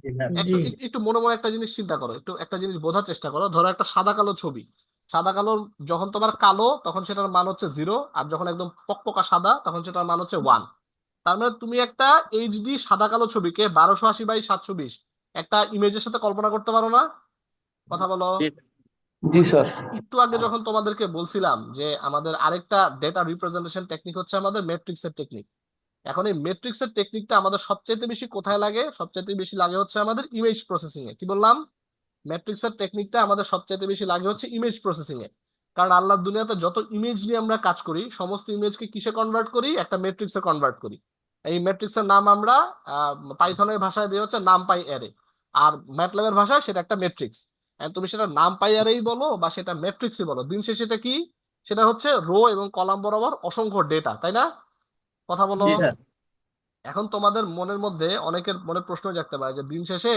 Speaker 5: জি স্যার।
Speaker 3: জি।
Speaker 1: একটু একটু মনে মনে একটা জিনিস চিন্তা করো, একটু একটা জিনিস বোঝার চেষ্টা করো। ধরো একটা সাদা কালো ছবি, সাদা কালো যখন তোমার কালো তখন সেটার মান হচ্ছে 0, আর যখন একদম পকপকা সাদা তখন সেটার মান হচ্ছে 1। তার মানে তুমি একটা এইচডি সাদা কালো ছবিকে 1280 বাই 720 একটা ইমেজের সাথে কল্পনা করতে পারো না? কথা বলো।
Speaker 5: জি
Speaker 4: জি স্যার।
Speaker 1: একটু আগে যখন তোমাদেরকে বলছিলাম যে আমাদের আরেকটা ডেটা রিপ্রেজেন্টেশন টেকনিক হচ্ছে আমাদের ম্যাট্রিক্সের টেকনিক। এখন এই ম্যাট্রিক্সের টেকনিকটা আমাদের সবচেয়ে বেশি কোথায় লাগে? সবচেয়ে বেশি লাগে হচ্ছে আমাদের ইমেজ প্রসেসিং এ। কি বললাম? ম্যাট্রিক্সের টেকনিকটা আমাদের সবচেয়ে বেশি লাগে হচ্ছে ইমেজ প্রসেসিং এ। কারণ আল্লাহর দুনিয়াতে যত ইমেজ নিয়ে আমরা কাজ করি, সমস্ত ইমেজকে কিসে কনভার্ট করি? একটা ম্যাট্রিক্সে কনভার্ট করি। এই ম্যাট্রিক্সের নাম আমরা পাইথনের ভাষায় দিয়ে হচ্ছে নামপাই অ্যারে, আর ম্যাটল্যাবের ভাষায় সেটা একটা ম্যাট্রিক্স। তুমি সেটা নামপাই অ্যারেই বলো বা সেটা ম্যাট্রিক্সই বলো, দিন শেষে সেটা কি? সেটা হচ্ছে রো এবং কলাম বরাবর অসংখ্য ডেটা, তাই না? কথা বলো।
Speaker 5: জি স্যার।
Speaker 1: এখন তোমাদের মনের মধ্যে অনেকের মনে প্রশ্ন জাগতে পারে যে দিন শেষে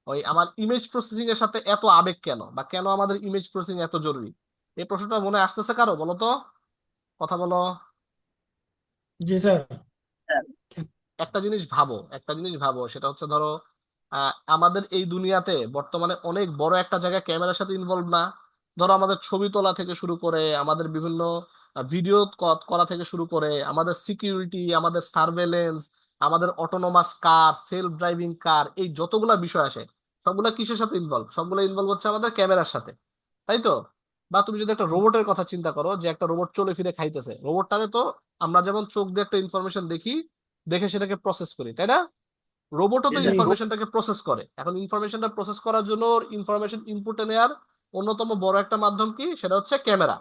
Speaker 1: ওই আমার ইমেজ প্রসেসিং এর সাথে এত আবেগ কেন, বা কেন আমাদের ইমেজ প্রসেসিং এত জরুরি? এই প্রশ্নটা মনে আসতেছে কারো? বলো তো, কথা বলো।
Speaker 3: জি স্যার।
Speaker 5: স্যার।
Speaker 1: একটা জিনিস ভাবো, একটা জিনিস ভাবো, সেটা হচ্ছে ধরো আমাদের এই দুনিয়াতে বর্তমানে অনেক বড় একটা জায়গায় ক্যামেরার সাথে ইনভলভ না? ধরো আমাদের ছবি তোলা থেকে শুরু করে আমাদের বিভিন্ন ভিডিও করা থেকে শুরু করে আমাদের সিকিউরিটি, আমাদের সার্ভেলেন্স, আমাদের অটোনোমাস কার, সেলফ ড্রাইভিং কার, এই যতগুলা বিষয় আসে সবগুলা কিসের সাথে ইনভলভ? সবগুলো ইনভলভ হচ্ছে আমাদের ক্যামেরার সাথে, তাই তো? বা তুমি যদি একটা রোবটের কথা চিন্তা করো, যে একটা রোবট চলে ফিরে খাইতেছে, রোবটটারে তো আমরা যেমন চোখ দিয়ে একটা ইনফরমেশন দেখি, দেখে সেটাকে প্রসেস করি, তাই না? রোবটও
Speaker 5: জি
Speaker 1: তো
Speaker 5: স্যার।
Speaker 3: জি
Speaker 1: ইনফরমেশনটাকে প্রসেস করে। এখন ইনফরমেশনটা প্রসেস করার জন্য ইনফরমেশন ইনপুটে নেওয়ার অন্যতম বড় একটা মাধ্যম কি? সেটা হচ্ছে ক্যামেরা।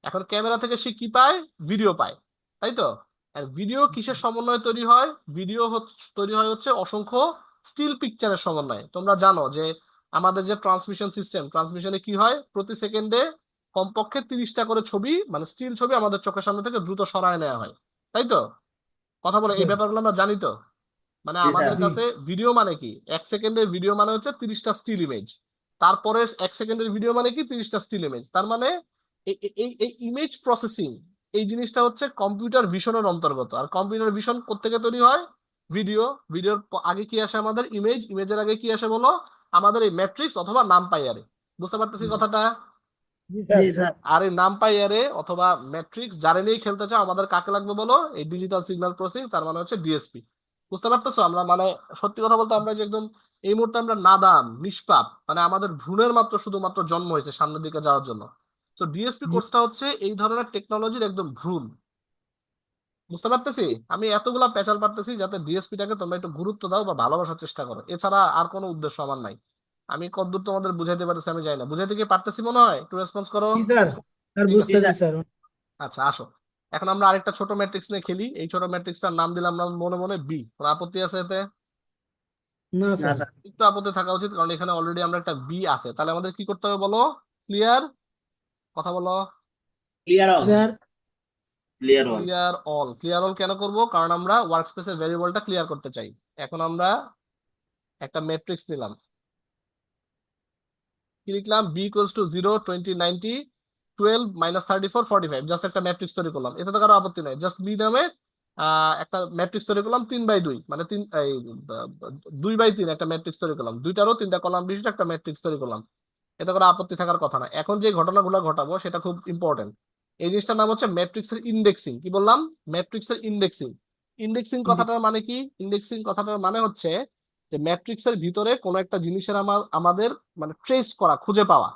Speaker 1: এখন ক্যামেরা থেকে সে কি পায়? ভিডিও পায়, তাই তো? আর ভিডিও কিসের সমন্বয়ে তৈরি হয়? ভিডিও তৈরি হয় হচ্ছে অসংখ্য স্টিল পিকচারের সমন্বয়ে। তোমরা জানো যে আমাদের যে ট্রান্সমিশন সিস্টেম, ট্রান্সমিশনে কি হয়? প্রতি সেকেন্ডে কমপক্ষে 30টা করে ছবি, মানে স্টিল ছবি আমাদের চোখের সামনে থেকে দ্রুত সরায় নেওয়া হয়, তাই তো? কথা বলে, এই
Speaker 3: স্যার।
Speaker 1: ব্যাপারগুলো আমরা জানি তো। মানে
Speaker 5: জি স্যার।
Speaker 1: আমাদের
Speaker 3: জি
Speaker 1: কাছে ভিডিও মানে কি? 1 সেকেন্ডের ভিডিও মানে হচ্ছে 30টা স্টিল ইমেজ। তারপরে 1 সেকেন্ডের ভিডিও মানে কি? 30টা স্টিল ইমেজ। তার মানে এই এই এই ইমেজ প্রসেসিং, এই জিনিসটা হচ্ছে কম্পিউটার ভিশনের অন্তর্গত। আর কম্পিউটার ভিশন কোত্থেকে তৈরি হয়? ভিডিও। ভিডিওর আগে কি আসে? আমাদের ইমেজ। ইমেজের আগে কি আসে বলো? আমাদের এই ম্যাট্রিক্স অথবা নামপাই অ্যারে। বুঝতে পারতেছি কথাটা?
Speaker 3: জি
Speaker 5: জি
Speaker 3: স্যার।
Speaker 5: স্যার।
Speaker 1: আর এই নামপাই অ্যারে অথবা ম্যাট্রিক্স যারা নিয়ে খেলতে চাও, আমাদের কাকে লাগবে বলো? এই ডিজিটাল সিগন্যাল প্রসেসিং, তার মানে হচ্ছে ডিএসপি। বুঝতে পারতেছো? আমরা মানে সত্যি কথা বলতে আমরা যে একদম এই মুহূর্তে আমরা নাদান নিষ্পাপ, মানে আমাদের ভ্রূণের মাত্র শুধুমাত্র জন্ম হয়েছে সামনের দিকে যাওয়ার জন্য। তো ডিএসপি
Speaker 3: জি
Speaker 1: কোর্সটা হচ্ছে এই ধরনের টেকনোলজির একদম ভ্রূণ। বুঝতে পারতেছি? আমি এতগুলা পেঁচাল পারতেছি যাতে ডিএসপিটাকে তোমরা একটু গুরুত্ব দাও বা ভালোবাসার চেষ্টা করো, এছাড়া আর কোনো উদ্দেশ্য আমার নাই। আমি কতদূর তোমাদের বুঝাইতে পারতেছি আমি জানি না, বুঝাইতে কি পারতেছি মনে হয়? একটু রেসপন্স করো।
Speaker 3: জি স্যার। স্যার
Speaker 1: ঠিক আছে,
Speaker 5: জি
Speaker 3: বুঝতেছি
Speaker 5: স্যার।
Speaker 3: স্যার।
Speaker 1: আচ্ছা আসো। এখন আমরা আরেকটা ছোট ম্যাট্রিক্স নিয়ে খেলি। এই ছোট ম্যাট্রিক্সটার নাম দিলাম আমরা মনে মনে বি। কোনো আপত্তি আছে এতে?
Speaker 3: না
Speaker 5: না
Speaker 3: স্যার।
Speaker 5: স্যার।
Speaker 1: একটু আপত্তি থাকা উচিত, কারণ এখানে অলরেডি আমরা একটা বি আছে। তাহলে আমাদের কি করতে হবে বলো? ক্লিয়ার? কথা বলো।
Speaker 5: Clear all.
Speaker 3: Sir.
Speaker 5: Clear all.
Speaker 1: Clear all. Clear all কেন করব? কারণ আমরা ওয়ার্ক স্পেসের ভেরিয়েবলটা ক্লিয়ার করতে চাই। এখন আমরা একটা ম্যাট্রিক্স নিলাম। কি লিখলাম? B equals to 0, 20, 90, 12, -34, 45। জাস্ট একটা ম্যাট্রিক্স তৈরি করলাম, এতে তো কারো আপত্তি নাই। জাস্ট বি নামে একটা ম্যাট্রিক্স তৈরি করলাম 3/2, মানে 2/3 একটা ম্যাট্রিক্স তৈরি করলাম। দুইটারও 3টা কলাম বিশিষ্ট একটা ম্যাট্রিক্স তৈরি করলাম। এতে করে আপত্তি থাকার কথা না। এখন যে ঘটনাগুলো ঘটাবো সেটা খুব ইম্পর্টেন্ট। এই জিনিসটার নাম হচ্ছে ম্যাট্রিক্সের ইন্ডেক্সিং। কি বললাম? ম্যাট্রিক্সের ইন্ডেক্সিং। ইন্ডেক্সিং কথাটার মানে কি? ইন্ডেক্সিং কথাটার মানে হচ্ছে যে ম্যাট্রিক্সের ভিতরে কোনো একটা জিনিসের আমাদের মানে ট্রেস করা, খুঁজে পাওয়া।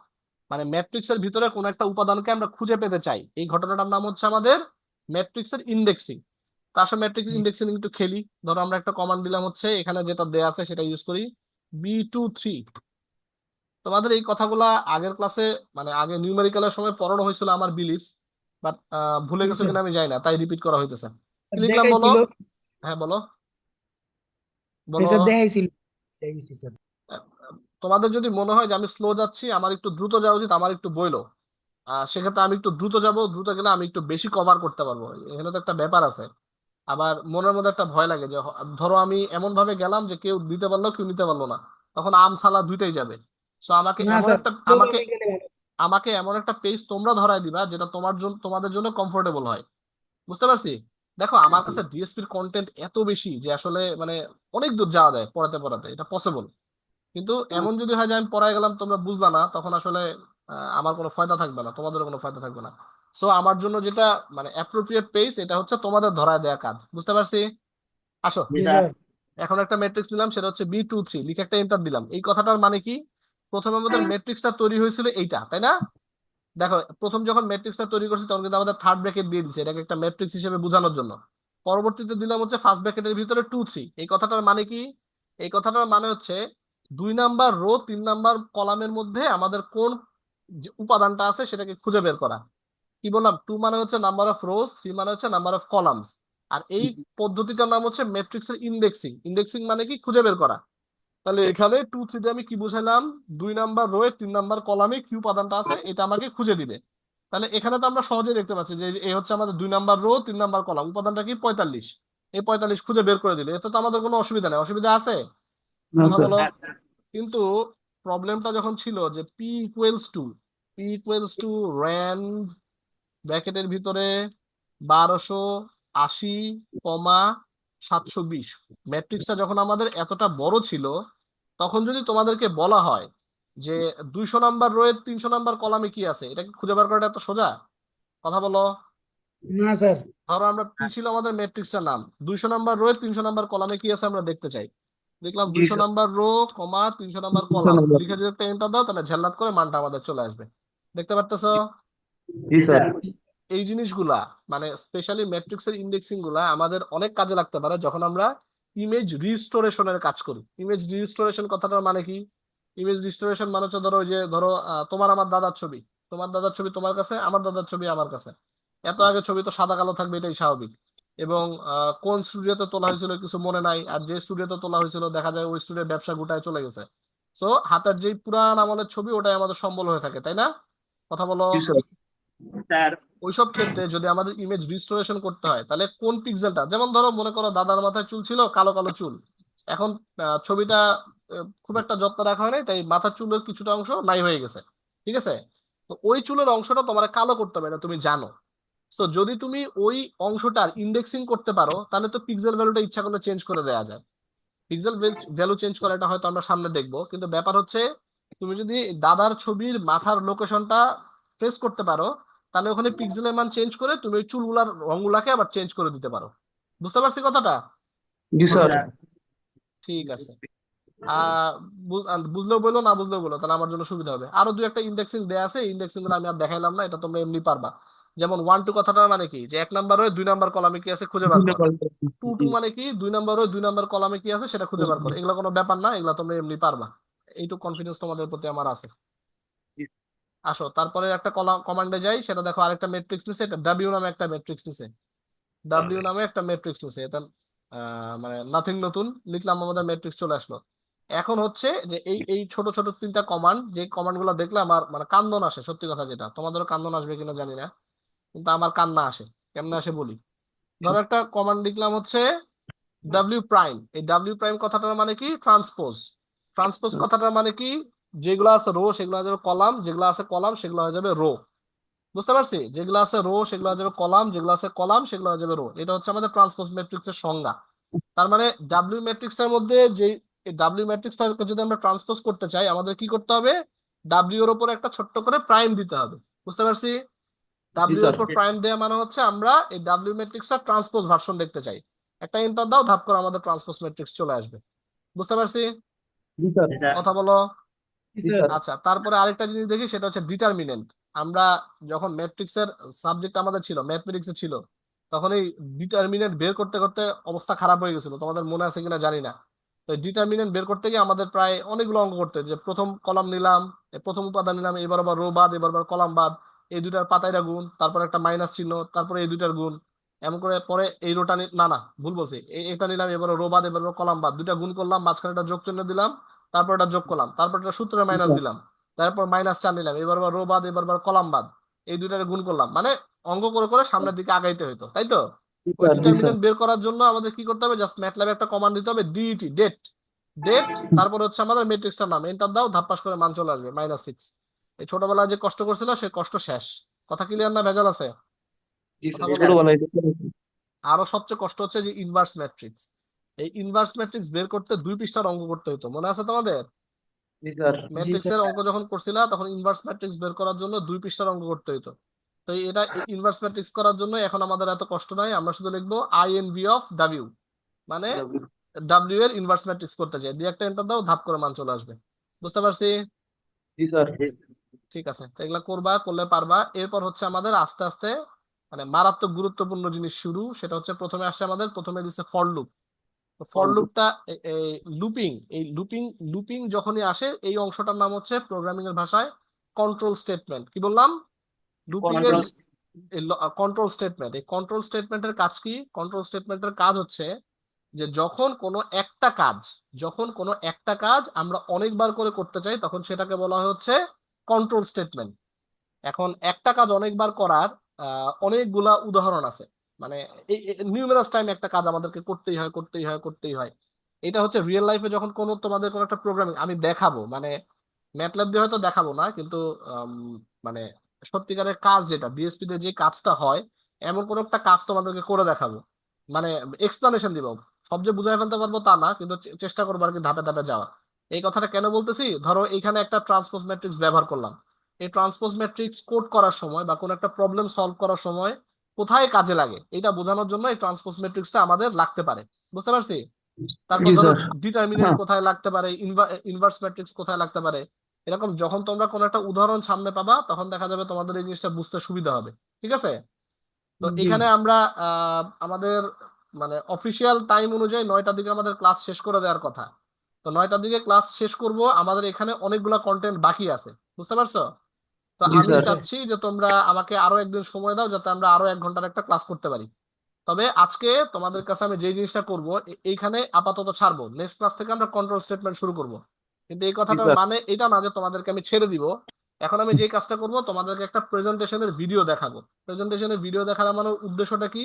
Speaker 1: মানে ম্যাট্রিক্সের ভিতরে কোনো একটা উপাদানকে আমরা খুঁজে পেতে চাই, এই ঘটনাটার নাম হচ্ছে আমাদের ম্যাট্রিক্সের ইন্ডেক্সিং। তার সাথে ম্যাট্রিক্স ইন্ডেক্সিং একটু খেলি। ধরো আমরা একটা কমান্ড দিলাম, হচ্ছে এখানে যেটা দেয়া আছে সেটা ইউজ করি, B23। তোমাদের এই কথাগুলা আগের ক্লাসে, মানে আগে নিউমেরিক্যালের সময় পড়ানো হয়েছিল আমার বিলিফ, বাট ভুলে
Speaker 3: জি
Speaker 1: গেছো
Speaker 3: স্যার।
Speaker 1: কিনা আমি জানি না, তাই রিপিট করা হইতেছে। কি
Speaker 3: স্যার
Speaker 1: লিখলাম বলো?
Speaker 3: দেখাইছিল।
Speaker 1: হ্যাঁ বলো,
Speaker 3: এই
Speaker 1: বলো।
Speaker 3: স্যার দেখাইছিল। দেখেছি স্যার।
Speaker 1: আহ, তোমাদের যদি মনে হয় যে আমি স্লো যাচ্ছি, আমার একটু দ্রুত যাওয়া উচিত, আমার একটু বইলো। সেক্ষেত্রে আমি একটু দ্রুত যাব, দ্রুত গেলে আমি একটু বেশি কভার করতে পারবো। এখানে তো একটা ব্যাপার আছে। আবার মনের মধ্যে একটা ভয় লাগে যে ধরো আমি এমন ভাবে গেলাম যে কেউ দিতে পারলো, কেউ নিতে পারলো না, তখন আম সালা দুইটাই যাবে। সো আমাকে
Speaker 3: না
Speaker 1: এমন
Speaker 3: স্যার,
Speaker 1: একটা আমাকে
Speaker 3: স্লোভাবে গেলে ভালো।
Speaker 1: আমাকে এমন একটা পেজ তোমরা ধরায় দিবা যেটা তোমার জন্য, তোমাদের জন্য কমফোর্টেবল হয়। বুঝতে পারছি? দেখো আমার কাছে ডিএসপির কন্টেন্ট এত বেশি যে আসলে মানে অনেক দূর যাওয়া যায় পড়াতে পড়াতে, এটা পসিবল। কিন্তু এমন যদি হয় যে আমি পড়ায় গেলাম তোমরা বুঝলা না, তখন আসলে আমার কোনো ফায়দা থাকবে না, তোমাদেরও কোনো ফায়দা থাকবে না। সো আমার জন্য যেটা মানে অ্যাপ্রোপ্রিয়েট পেজ, এটা হচ্ছে তোমাদের ধরায় দেয়া কাজ। বুঝতে পারছি? আসো।
Speaker 5: জি
Speaker 3: জি
Speaker 5: স্যার।
Speaker 3: স্যার।
Speaker 1: এখন একটা ম্যাট্রিক্স নিলাম, সেটা হচ্ছে B23, লিখে একটা এন্টার দিলাম। এই কথাটার মানে কি? প্রথমে আমাদের ম্যাট্রিক্সটা তৈরি হয়েছিল এইটা, তাই না? দেখো প্রথম যখন ম্যাট্রিক্সটা তৈরি করছি তখন কিন্তু আমাদের থার্ড ব্র্যাকেট দিয়ে দিচ্ছে এটাকে একটা ম্যাট্রিক্স হিসেবে বোঝানোর জন্য। পরবর্তীতে দিলাম হচ্ছে ফার্স্ট ব্র্যাকেটের ভিতরে 2 3। এই কথাটার মানে কি? এই কথাটার মানে হচ্ছে 2 নাম্বার রো 3 নাম্বার কলামের মধ্যে আমাদের কোন যে উপাদানটা আছে সেটাকে খুঁজে বের করা। কি বললাম? 2 মানে হচ্ছে নাম্বার অফ রোজ, 3 মানে হচ্ছে নাম্বার অফ কলামস। আর এই পদ্ধতিটার নাম হচ্ছে ম্যাট্রিক্সের ইন্ডেক্সিং। ইন্ডেক্সিং মানে কি? খুঁজে বের করা। তাহলে এখানে 2 3 আমি কি বুঝাইলাম? 2 নাম্বার রো এর 3 নাম্বার কলামে কি উপাদানটা আছে এটা আমাকে খুঁজে দিবে। তাহলে এখানে তো আমরা সহজেই দেখতে পাচ্ছি যে এই হচ্ছে আমাদের 2 নাম্বার রো 3 নাম্বার কলাম, উপাদানটা কি? 45। এই 45 খুঁজে বের করে দিলে এতে তো আমাদের কোনো অসুবিধা নেই। অসুবিধা আছে?
Speaker 4: না
Speaker 1: কথা
Speaker 4: স্যার।
Speaker 1: বলো। কিন্তু প্রবলেমটা যখন ছিল যে P=2 র্যান্ড ব্র্যাকেটের ভিতরে 1280, 720, ম্যাট্রিক্সটা যখন আমাদের এতটা বড় ছিল তখন যদি তোমাদেরকে বলা হয় যে 200 নাম্বার রোয়ের 300 নাম্বার কলামে কি আছে, এটা কি খুঁজে বার করাটা এত সোজা? কথা বলো।
Speaker 3: না স্যার।
Speaker 1: ধরো আমরা পি ছিল আমাদের ম্যাট্রিক্সটার নাম, 200 নাম্বার রোয়ের 300 নাম্বার কলামে কি আছে আমরা দেখতে চাই। দেখলাম
Speaker 4: জি
Speaker 1: 200
Speaker 4: স্যার।
Speaker 1: নাম্বার রো কমা 300 নাম্বার কলাম,
Speaker 4: ধন্যবাদ।
Speaker 1: লিখে যদি একটা এন্টার দাও তাহলে ঝাল্লাত করে মানটা আমাদের চলে আসবে। দেখতে পারতেছো?
Speaker 4: জি
Speaker 5: জি
Speaker 4: স্যার।
Speaker 5: স্যার।
Speaker 1: এই জিনিসগুলা মানে স্পেশালি ম্যাট্রিক্সের ইন্ডেক্সিং গুলা আমাদের অনেক কাজে লাগতে পারে যখন আমরা ইমেজ রিস্টোরেশনের কাজ করি। ইমেজ রিস্টোরেশন কথাটার মানে কি? ইমেজ রিস্টোরেশন মানে হচ্ছে ধরো ওই যে ধরো তোমার আমার দাদার ছবি, তোমার দাদার ছবি তোমার কাছে, আমার দাদার ছবি আমার কাছে। এত আগে ছবি তো সাদা কালো থাকবে, এটাই স্বাভাবিক। এবং কোন স্টুডিওতে তোলা হয়েছিল কিছু মনে নাই, আর যে স্টুডিওতে তোলা হয়েছিল দেখা যায় ওই স্টুডিওর ব্যবসা গুটায় চলে গেছে। সো হাতের যেই পুরান আমলের ছবি ওটাই আমাদের সম্বল হয়ে থাকে, তাই না? কথা বলো।
Speaker 4: জি স্যার।
Speaker 5: স্যার।
Speaker 1: ওইসব ক্ষেত্রে যদি আমাদের ইমেজ রিস্টোরেশন করতে হয় তাহলে কোন পিক্সেলটা, যেমন ধরো মনে করো দাদার মাথায় চুল ছিল, কালো কালো চুল। এখন ছবিটা খুব একটা যত্ন রাখা হয় নাই, তাই মাথার চুলের কিছুটা অংশ নাই হয়ে গেছে। ঠিক আছে? তো ওই চুলের অংশটা তোমার কালো করতে হবে, এটা তুমি জানো। তো যদি তুমি ওই অংশটার ইন্ডেক্সিং করতে পারো তাহলে তো পিক্সেল ভ্যালুটা ইচ্ছা করলে চেঞ্জ করে দেওয়া যায়। পিক্সেল ভ্যালু চেঞ্জ করাটা হয়তো আমরা সামনে দেখবো, কিন্তু ব্যাপার হচ্ছে তুমি যদি দাদার ছবির মাথার লোকেশনটা ট্রেস করতে পারো তাহলে ওখানে পিক্সেলের মান চেঞ্জ করে তুমি ওই চুলগুলার রঙগুলাকে আবার চেঞ্জ করে দিতে পারো। বুঝতে পারছি কথাটা?
Speaker 4: জি স্যার।
Speaker 5: স্যার।
Speaker 1: ঠিক আছে। আহ বুঝলেও বলো, না বুঝলেও বলো, তাহলে আমার জন্য সুবিধা হবে। আরো দুই একটা ইন্ডেক্সিং দেয়া আছে, ইন্ডেক্সিং গুলো আমি আর দেখাইলাম না, এটা তোমরা এমনি পারবা। যেমন 1 2 কথাটা মানে কি? যে 1 নাম্বার হয়ে 2 নাম্বার কলামে কি আছে খুঁজে বার কর। 2 2 মানে কি? 2 নাম্বার হয়ে 2 নাম্বার কলামে কি আছে সেটা খুঁজে বার কর। এগুলো কোনো ব্যাপার না, এগুলো তোমরা এমনি পারবা। এইটুকু কনফিডেন্স তোমাদের প্রতি আমার আছে। আসো তারপরে একটা কমান্ডে যাই, সেটা দেখো আরেকটা ম্যাট্রিক্স নিছে, এটা ডাব্লিউ নামে একটা ম্যাট্রিক্স নিছে। ডাব্লিউ নামে একটা ম্যাট্রিক্স নিছে এটা মানে নাথিং, নতুন লিখলাম, আমাদের ম্যাট্রিক্স চলে আসলো। এখন হচ্ছে যে এই এই ছোট ছোট 3টা কমান্ড, যে কমান্ড গুলো দেখলে আমার মানে কান্দন আসে, সত্যি কথা যেটা, তোমাদেরও কান্দন আসবে কিনা জানি না, কিন্তু আমার কান্না আসে। কেমনে আসে বলি। ধরো একটা কমান্ড লিখলাম হচ্ছে ডাব্লিউ প্রাইম। এই ডাব্লিউ প্রাইম কথাটার মানে কি? ট্রান্সপোজ। ট্রান্সপোজ কথাটার মানে কি? যেগুলো আছে রো সেগুলো হয়ে যাবে কলাম, যেগুলো আছে কলাম সেগুলো হয়ে যাবে রো। বুঝতে পারছি? যেগুলো আছে রো সেগুলো হয়ে যাবে কলাম, যেগুলো আছে কলাম সেগুলো হয়ে যাবে রো। এটা হচ্ছে আমাদের ট্রান্সপোজ ম্যাট্রিক্সের সংজ্ঞা। তার মানে ডাব্লিউ ম্যাট্রিক্সটার মধ্যে যে ডাব্লিউ ম্যাট্রিক্সটাকে যদি আমরা ট্রান্সপোজ করতে চাই আমাদের কি করতে হবে? ডাব্লিউ এর উপর একটা ছোট্ট করে প্রাইম দিতে হবে। বুঝতে পারছি?
Speaker 4: জি
Speaker 1: ডাব্লিউ এর
Speaker 4: স্যার।
Speaker 1: উপর প্রাইম দেওয়া মানে হচ্ছে আমরা এই ডাব্লিউ ম্যাট্রিক্সটার ট্রান্সপোজ ভার্সন দেখতে চাই। একটা এন্টার দাও, ধাপ করে আমাদের ট্রান্সপোজ ম্যাট্রিক্স চলে আসবে। বুঝতে পারছি?
Speaker 4: জি স্যার।
Speaker 5: জি স্যার।
Speaker 1: কথা বলো।
Speaker 3: জি
Speaker 4: জি
Speaker 3: স্যার।
Speaker 4: স্যার।
Speaker 1: আচ্ছা তারপরে আরেকটা জিনিস দেখি, সেটা হচ্ছে ডিটারমিনেন্ট। আমরা যখন ম্যাট্রিক্সের সাবজেক্ট আমাদের ছিল, ম্যাথমেটিক্সে ছিল, তখন এই ডিটারমিনেন্ট বের করতে করতে অবস্থা খারাপ হয়ে গেছিল, তোমাদের মনে আছে কিনা জানি না। তো ডিটারমিনেন্ট বের করতে গিয়ে আমাদের প্রায় অনেকগুলো অঙ্ক করতে হতো। যে প্রথম কলাম নিলাম, প্রথম উপাদান নিলাম, এবার আবার রো বাদ, এবার আবার কলাম বাদ, এই দুইটার পাতায়রা গুণ, তারপর একটা মাইনাস চিহ্ন, তারপরে এই দুইটার গুণ, এমন করে পরে এই রোটা না না ভুল বলছি, এটা নিলাম, এবার রো বাদ, এবার কলাম বাদ, দুইটা গুণ করলাম, মাঝখানে একটা যোগ চিহ্ন দিলাম, তারপর এটা যোগ করলাম, তারপর এটা সূত্রে
Speaker 4: জি
Speaker 1: মাইনাস
Speaker 4: স্যার।
Speaker 1: দিলাম, তারপর -4 নিলাম, এবার আবার রো বাদ, এবার আবার কলাম বাদ, এই দুইটারে গুণ করলাম। মানে অঙ্ক করে করে সামনের দিকে আগাইতে হইতো, তাই তো?
Speaker 4: জি
Speaker 1: ওই
Speaker 4: স্যার। জি স্যার।
Speaker 1: ডিটারমিনেন্ট বের করার জন্য আমাদের কি করতে হবে? জাস্ট ম্যাটল্যাবে একটা কমান্ড দিতে হবে, ডিইটি, ডেট। ডেট, তারপর হচ্ছে আমাদের ম্যাট্রিক্সটার নাম, এন্টার দাও, ধাপ্পাস করে মান চলে আসবে -6। এই ছোটবেলায় যে কষ্ট করছিল সে কষ্ট শেষ। কথা ক্লিয়ার না ভেজাল আছে?
Speaker 4: জি
Speaker 1: কথা
Speaker 4: স্যার।
Speaker 5: জি
Speaker 1: বলো।
Speaker 5: স্যার।
Speaker 4: পুরো বানাইতে পেরেছি।
Speaker 1: আরো সবচেয়ে কষ্ট হচ্ছে যে ইনভার্স ম্যাট্রিক্স। এই ইনভার্স ম্যাট্রিক্স বের করতে 2 পৃষ্ঠার অঙ্ক করতে হতো, মনে আছে তোমাদের?
Speaker 4: জি স্যার।
Speaker 3: জি স্যার।
Speaker 1: ম্যাট্রিক্সের অঙ্ক যখন করছিলা তখন ইনভার্স ম্যাট্রিক্স বের করার জন্য 2 পৃষ্ঠার অঙ্ক করতে হতো। তো এটা ইনভার্স ম্যাট্রিক্স করার জন্য এখন আমাদের এত কষ্ট নাই, আমরা শুধু লিখবো INV অফ ডাব্লিউ, মানে ডাব্লিউ এর ইনভার্স ম্যাট্রিক্স করতে চাই, দিয়ে একটা এন্টার দাও, ধাপ করে মান চলে আসবে। বুঝতে পারছি?
Speaker 4: জি স্যার।
Speaker 5: জি
Speaker 1: ঠিক আছে, তো এগুলা করবা, করলে পারবা। এরপর হচ্ছে আমাদের আস্তে আস্তে মানে মারাত্মক গুরুত্বপূর্ণ জিনিস শুরু, সেটা হচ্ছে প্রথমে আসছে আমাদের, প্রথমে দিচ্ছে ফর লুপ। তো ফর লুপটা লুপিং, এই লুপিং লুপিং যখনই আসে এই অংশটার নাম হচ্ছে প্রোগ্রামিং এর ভাষায় কন্ট্রোল স্টেটমেন্ট। কি বললাম? লুপিং এর
Speaker 4: কন্ট্রোল
Speaker 1: কন্ট্রোল স্টেটমেন্ট। এই কন্ট্রোল স্টেটমেন্টের কাজ কি? কন্ট্রোল স্টেটমেন্টের কাজ হচ্ছে যে যখন কোনো একটা কাজ আমরা অনেকবার করে করতে চাই তখন সেটাকে বলা হচ্ছে কন্ট্রোল স্টেটমেন্ট। এখন একটা কাজ অনেকবার করার অনেকগুলা উদাহরণ আছে, মানে নিউমেরাস টাইম একটা কাজ আমাদেরকে করতেই হয়। এটা হচ্ছে রিয়েল লাইফে যখন তোমাদের কোনো একটা প্রোগ্রামিং আমি দেখাবো, মানে ম্যাটল্যাব দিয়ে হয়তো দেখাবো না, কিন্তু আম, মানে সত্যিকারের কাজ যেটা ডিএসপি তে যে কাজটা হয় এমন কোন একটা কাজ তোমাদেরকে করে দেখাবো, মানে এক্সপ্লানেশন দিব। সব যে বুঝাই ফেলতে পারবো তা না, কিন্তু চেষ্টা করবো আর কি ধাপে ধাপে যাওয়া। এই কথাটা কেন বলতেছি, ধরো এখানে একটা ট্রান্সপোজ ম্যাট্রিক্স ব্যবহার করলাম। এই ট্রান্সপোজ ম্যাট্রিক্স কোড করার সময় বা কোনো একটা প্রবলেম সলভ করার সময় কোথায় কাজে লাগে এটা বোঝানোর জন্য এই ট্রান্সপোজ ম্যাট্রিক্সটা আমাদের লাগতে পারে। বুঝতে পারছি? তারপর
Speaker 4: জি
Speaker 1: ধরো
Speaker 4: স্যার।
Speaker 1: ডিটারমিনেন্ট
Speaker 4: হ্যাঁ
Speaker 1: কোথায় লাগতে পারে, ইনভার্স ম্যাট্রিক্স কোথায় লাগতে পারে। এরকম যখন তোমরা কোনো একটা উদাহরণ সামনে পাবা তখন দেখা যাবে তোমাদের এই জিনিসটা বুঝতে সুবিধা হবে। ঠিক আছে? তো
Speaker 3: জি
Speaker 1: এখানে আমরা আমাদের মানে অফিসিয়াল টাইম অনুযায়ী 9টার দিকে আমাদের ক্লাস শেষ করে দেওয়ার কথা। তো 9টার দিকে ক্লাস শেষ করব, আমাদের এখানে অনেকগুলা কন্টেন্ট বাকি আছে। বুঝতে পারছো? তো
Speaker 4: জি
Speaker 1: আমি
Speaker 4: স্যার।
Speaker 1: চাচ্ছি যে তোমরা আমাকে আরো একদিন সময় দাও যাতে আমরা আরো 1 ঘন্টার একটা ক্লাস করতে পারি। তবে আজকে তোমাদের কাছে আমি যে জিনিসটা করব এইখানে আপাতত ছাড়বো, নেক্সট ক্লাস থেকে আমরা কন্ট্রোল স্টেটমেন্ট শুরু করব। কিন্তু এই
Speaker 4: জি
Speaker 1: কথাটার
Speaker 4: স্যার।
Speaker 1: মানে এটা না যে তোমাদেরকে আমি ছেড়ে দিব। এখন আমি যে কাজটা করব, তোমাদেরকে একটা প্রেজেন্টেশনের ভিডিও দেখাবো। প্রেজেন্টেশনের ভিডিও দেখার আমার উদ্দেশ্যটা কি?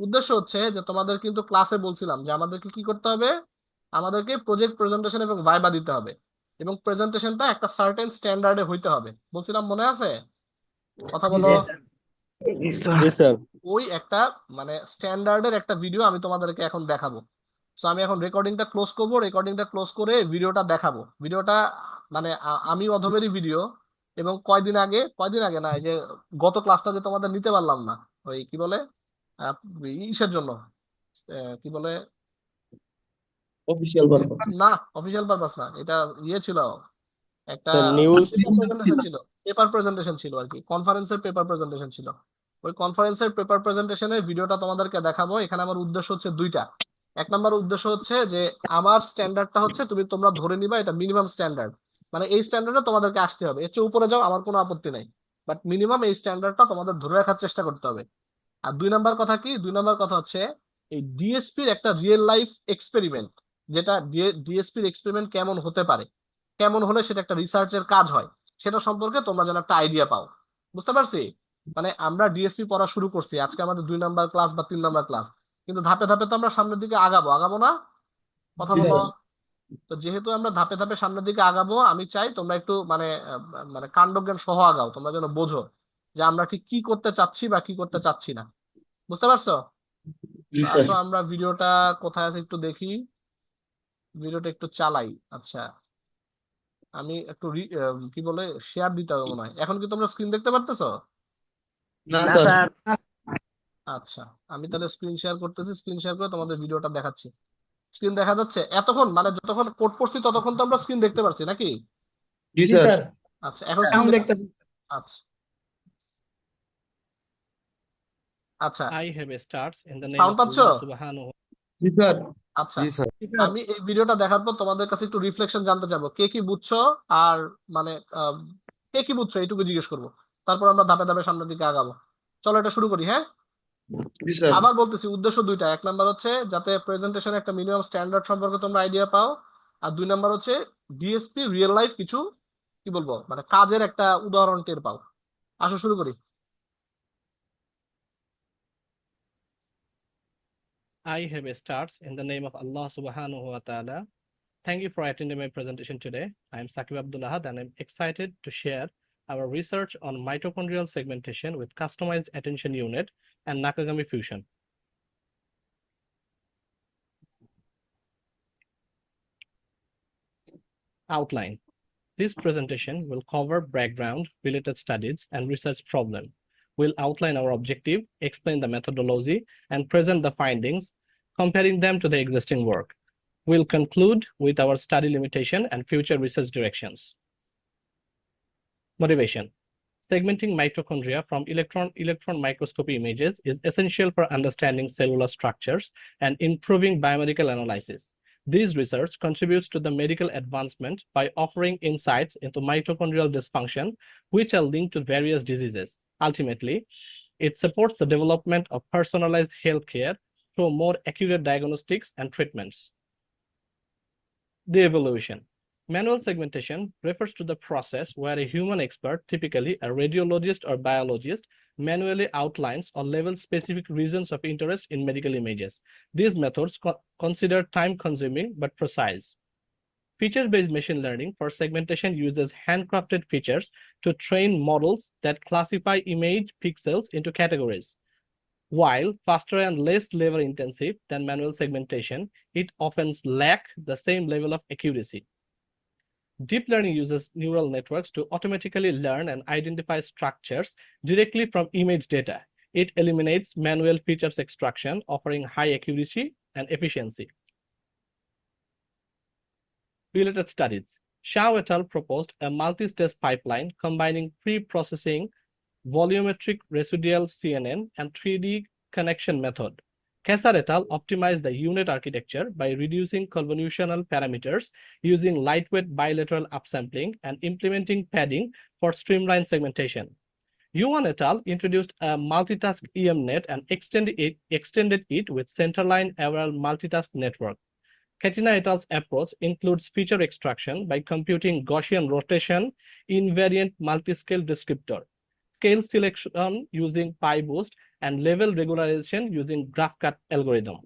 Speaker 1: উদ্দেশ্য হচ্ছে যে তোমাদের কিন্তু ক্লাসে বলছিলাম যে আমাদেরকে কি করতে হবে, আমাদেরকে প্রজেক্ট প্রেজেন্টেশন এবং ভাইবা দিতে হবে, এবং প্রেজেন্টেশনটা একটা সার্টেন স্ট্যান্ডার্ডে হইতে হবে। বলছিলাম, মনে আছে? কথা
Speaker 3: জি
Speaker 1: বলো।
Speaker 3: স্যার।
Speaker 4: জি স্যার।
Speaker 2: জি স্যার।
Speaker 1: ওই একটা মানে স্ট্যান্ডার্ডের একটা ভিডিও আমি তোমাদেরকে এখন দেখাবো। সো আমি এখন রেকর্ডিংটা ক্লোজ করব, রেকর্ডিংটা ক্লোজ করে ভিডিওটা দেখাবো। ভিডিওটা মানে আমি অধমেরই ভিডিও, এবং কয়দিন আগে না, এই যে গত ক্লাসটা যে তোমাদের নিতে পারলাম না, ওই কি বলে আহ, ইসের জন্য কি বলে,
Speaker 4: অফিসিয়াল পারপাস।
Speaker 1: না অফিসিয়াল পারপাস না, এটা ইয়ে ছিল, একটা
Speaker 2: স্যার নিউজ।
Speaker 1: পেপার প্রেজেন্টেশন ছিল। পেপার প্রেজেন্টেশন ছিল আর কি, কনফারেন্সের পেপার প্রেজেন্টেশন ছিল। ওই কনফারেন্সের পেপার প্রেজেন্টেশনের ভিডিওটা তোমাদেরকে দেখাবো। এখানে আমার উদ্দেশ্য হচ্ছে দুইটা। এক নম্বর উদ্দেশ্য হচ্ছে যে আমার স্ট্যান্ডার্ডটা হচ্ছে তোমরা ধরে নিবা এটা মিনিমাম স্ট্যান্ডার্ড, মানে এই স্ট্যান্ডার্ডে তোমাদেরকে আসতে হবে। এর চেয়ে উপরে যাও আমার কোনো আপত্তি নাই, বাট মিনিমাম এই স্ট্যান্ডার্ডটা তোমাদের ধরে রাখার চেষ্টা করতে হবে। আর 2 নম্বর কথা কি? 2 নম্বর কথা হচ্ছে এই ডিএসপির একটা রিয়েল লাইফ এক্সপেরিমেন্ট, যেটা ডিএসপির এক্সপেরিমেন্ট কেমন হতে পারে, কেমন হলে সেটা একটা রিসার্চের কাজ হয়, সেটা সম্পর্কে তোমরা যেন একটা আইডিয়া পাও। বুঝতে পারছি? মানে আমরা ডিএসপি পড়া শুরু করছি, আজকে আমাদের 2 নম্বর ক্লাস বা 3 নম্বর ক্লাস, কিন্তু ধাপে ধাপে তো আমরা সামনের দিকে আগাবো, আগাবো না? কথা
Speaker 3: জি
Speaker 1: বলো।
Speaker 3: স্যার।
Speaker 1: তো যেহেতু আমরা ধাপে ধাপে সামনের দিকে আগাবো, আমি চাই তোমরা একটু মানে মানে কাণ্ডজ্ঞান সহ আগাও, তোমরা যেন বোঝো যে আমরা ঠিক কি করতে চাচ্ছি বা কি করতে চাচ্ছি না। বুঝতে পারছো?
Speaker 4: জি
Speaker 1: তো
Speaker 4: স্যার।
Speaker 1: আসো আমরা ভিডিওটা কোথায় আছে একটু দেখি, ভিডিওটা একটু চালাই। আচ্ছা, আমি একটু কি বলে শেয়ার দিতে হবে মনে হয়। এখন কি তোমরা স্ক্রিন দেখতে পারতেছো?
Speaker 4: না
Speaker 5: না
Speaker 4: স্যার।
Speaker 5: স্যার।
Speaker 1: আচ্ছা, আমি তাহলে স্ক্রিন শেয়ার করতেছি, স্ক্রিন শেয়ার করে তোমাদের ভিডিওটা দেখাচ্ছি। স্ক্রিন দেখা যাচ্ছে? এতক্ষণ মানে যতক্ষণ কোড পড়ছি ততক্ষণ তো আমরা স্ক্রিন দেখতে পারছি নাকি?
Speaker 4: জি
Speaker 3: জি
Speaker 4: স্যার।
Speaker 3: স্যার।
Speaker 1: আচ্ছা, এখন স্ক্রিন
Speaker 3: সাউন্ড দেখতেছি।
Speaker 1: আচ্ছা, আচ্ছা,
Speaker 6: I have a stars in the name
Speaker 1: sound
Speaker 6: of
Speaker 1: পাচ্ছ?
Speaker 6: Allah subhanahu.
Speaker 4: জি স্যার।
Speaker 1: আচ্ছা,
Speaker 3: জি স্যার।
Speaker 1: আমি এই ভিডিওটা দেখার পর তোমাদের কাছে একটু রিফ্লেকশন জানতে চাবো, কে কি বুঝছো, আর মানে কে কি বুঝছো এইটুকু জিজ্ঞেস করবো। তারপর আমরা ধাপে ধাপে সামনের দিকে আগাবো। চলো এটা শুরু করি, হ্যাঁ?
Speaker 4: জি স্যার।
Speaker 1: আবার বলতেছি, উদ্দেশ্য দুইটা। 1 নম্বর হচ্ছে যাতে প্রেজেন্টেশনে একটা মিনিমাম স্ট্যান্ডার্ড সম্পর্কে তোমরা আইডিয়া পাও। আর 2 নম্বর হচ্ছে ডিএসপি রিয়েল লাইফ কিছু কি বলবো মানে কাজের একটা উদাহরণ টের পাও। আসো শুরু করি।
Speaker 6: I have a stars in the name of Allah subhanahu wa ta'ala. Thank you for attending my presentation today. I am Saqib Abdul Ahad and I'm excited to share our research on mitochondrial segmentation with customized attention unit and Nakagami fusion. Outline. This presentation will cover background, related studies, and research problem. We'll outline our objective, explain the methodology, and present the findings, comparing them to the existing work. We'll conclude with our study limitation and future research directions. Motivation. Segmenting mitochondria from electron microscopy images is essential for understanding cellular structures and improving biomedical analysis. This research contributes to the medical advancement by offering insights into mitochondrial dysfunction, which are linked to various diseases. Ultimately, it supports the development of personalized healthcare through more accurate diagnostics and treatments. The evolution. Manual segmentation refers to the process where a human expert, typically a radiologist or biologist, manually outlines or labels specific regions of interest in medical images. These methods consider time-consuming but precise. Feature-based machine learning for segmentation uses handcrafted features to train models that classify image pixels into categories. While faster and less labor-intensive than manual segmentation, it often lacks the same level of accuracy. Deep learning uses neural networks to automatically learn and identify structures directly from image data. It eliminates manual features extraction, offering high accuracy and efficiency. Related studies. Shao et al. Proposed a multi-stage pipeline combining pre-processing, volumetric residual CNN, and 3D connection method. Kessar et al. Optimized the unit architecture by reducing convolutional parameters using lightweight bilateral upsampling and implementing padding for streamlined segmentation. Yuan et al. Introduced a multitask EMNet and extended it with centerline-aware multitask network. Katina et al.'s approach includes feature extraction by computing Gaussian rotation invariant multiscale descriptor, scale selection using PyBoost, and level regularization using GraphCut algorithm.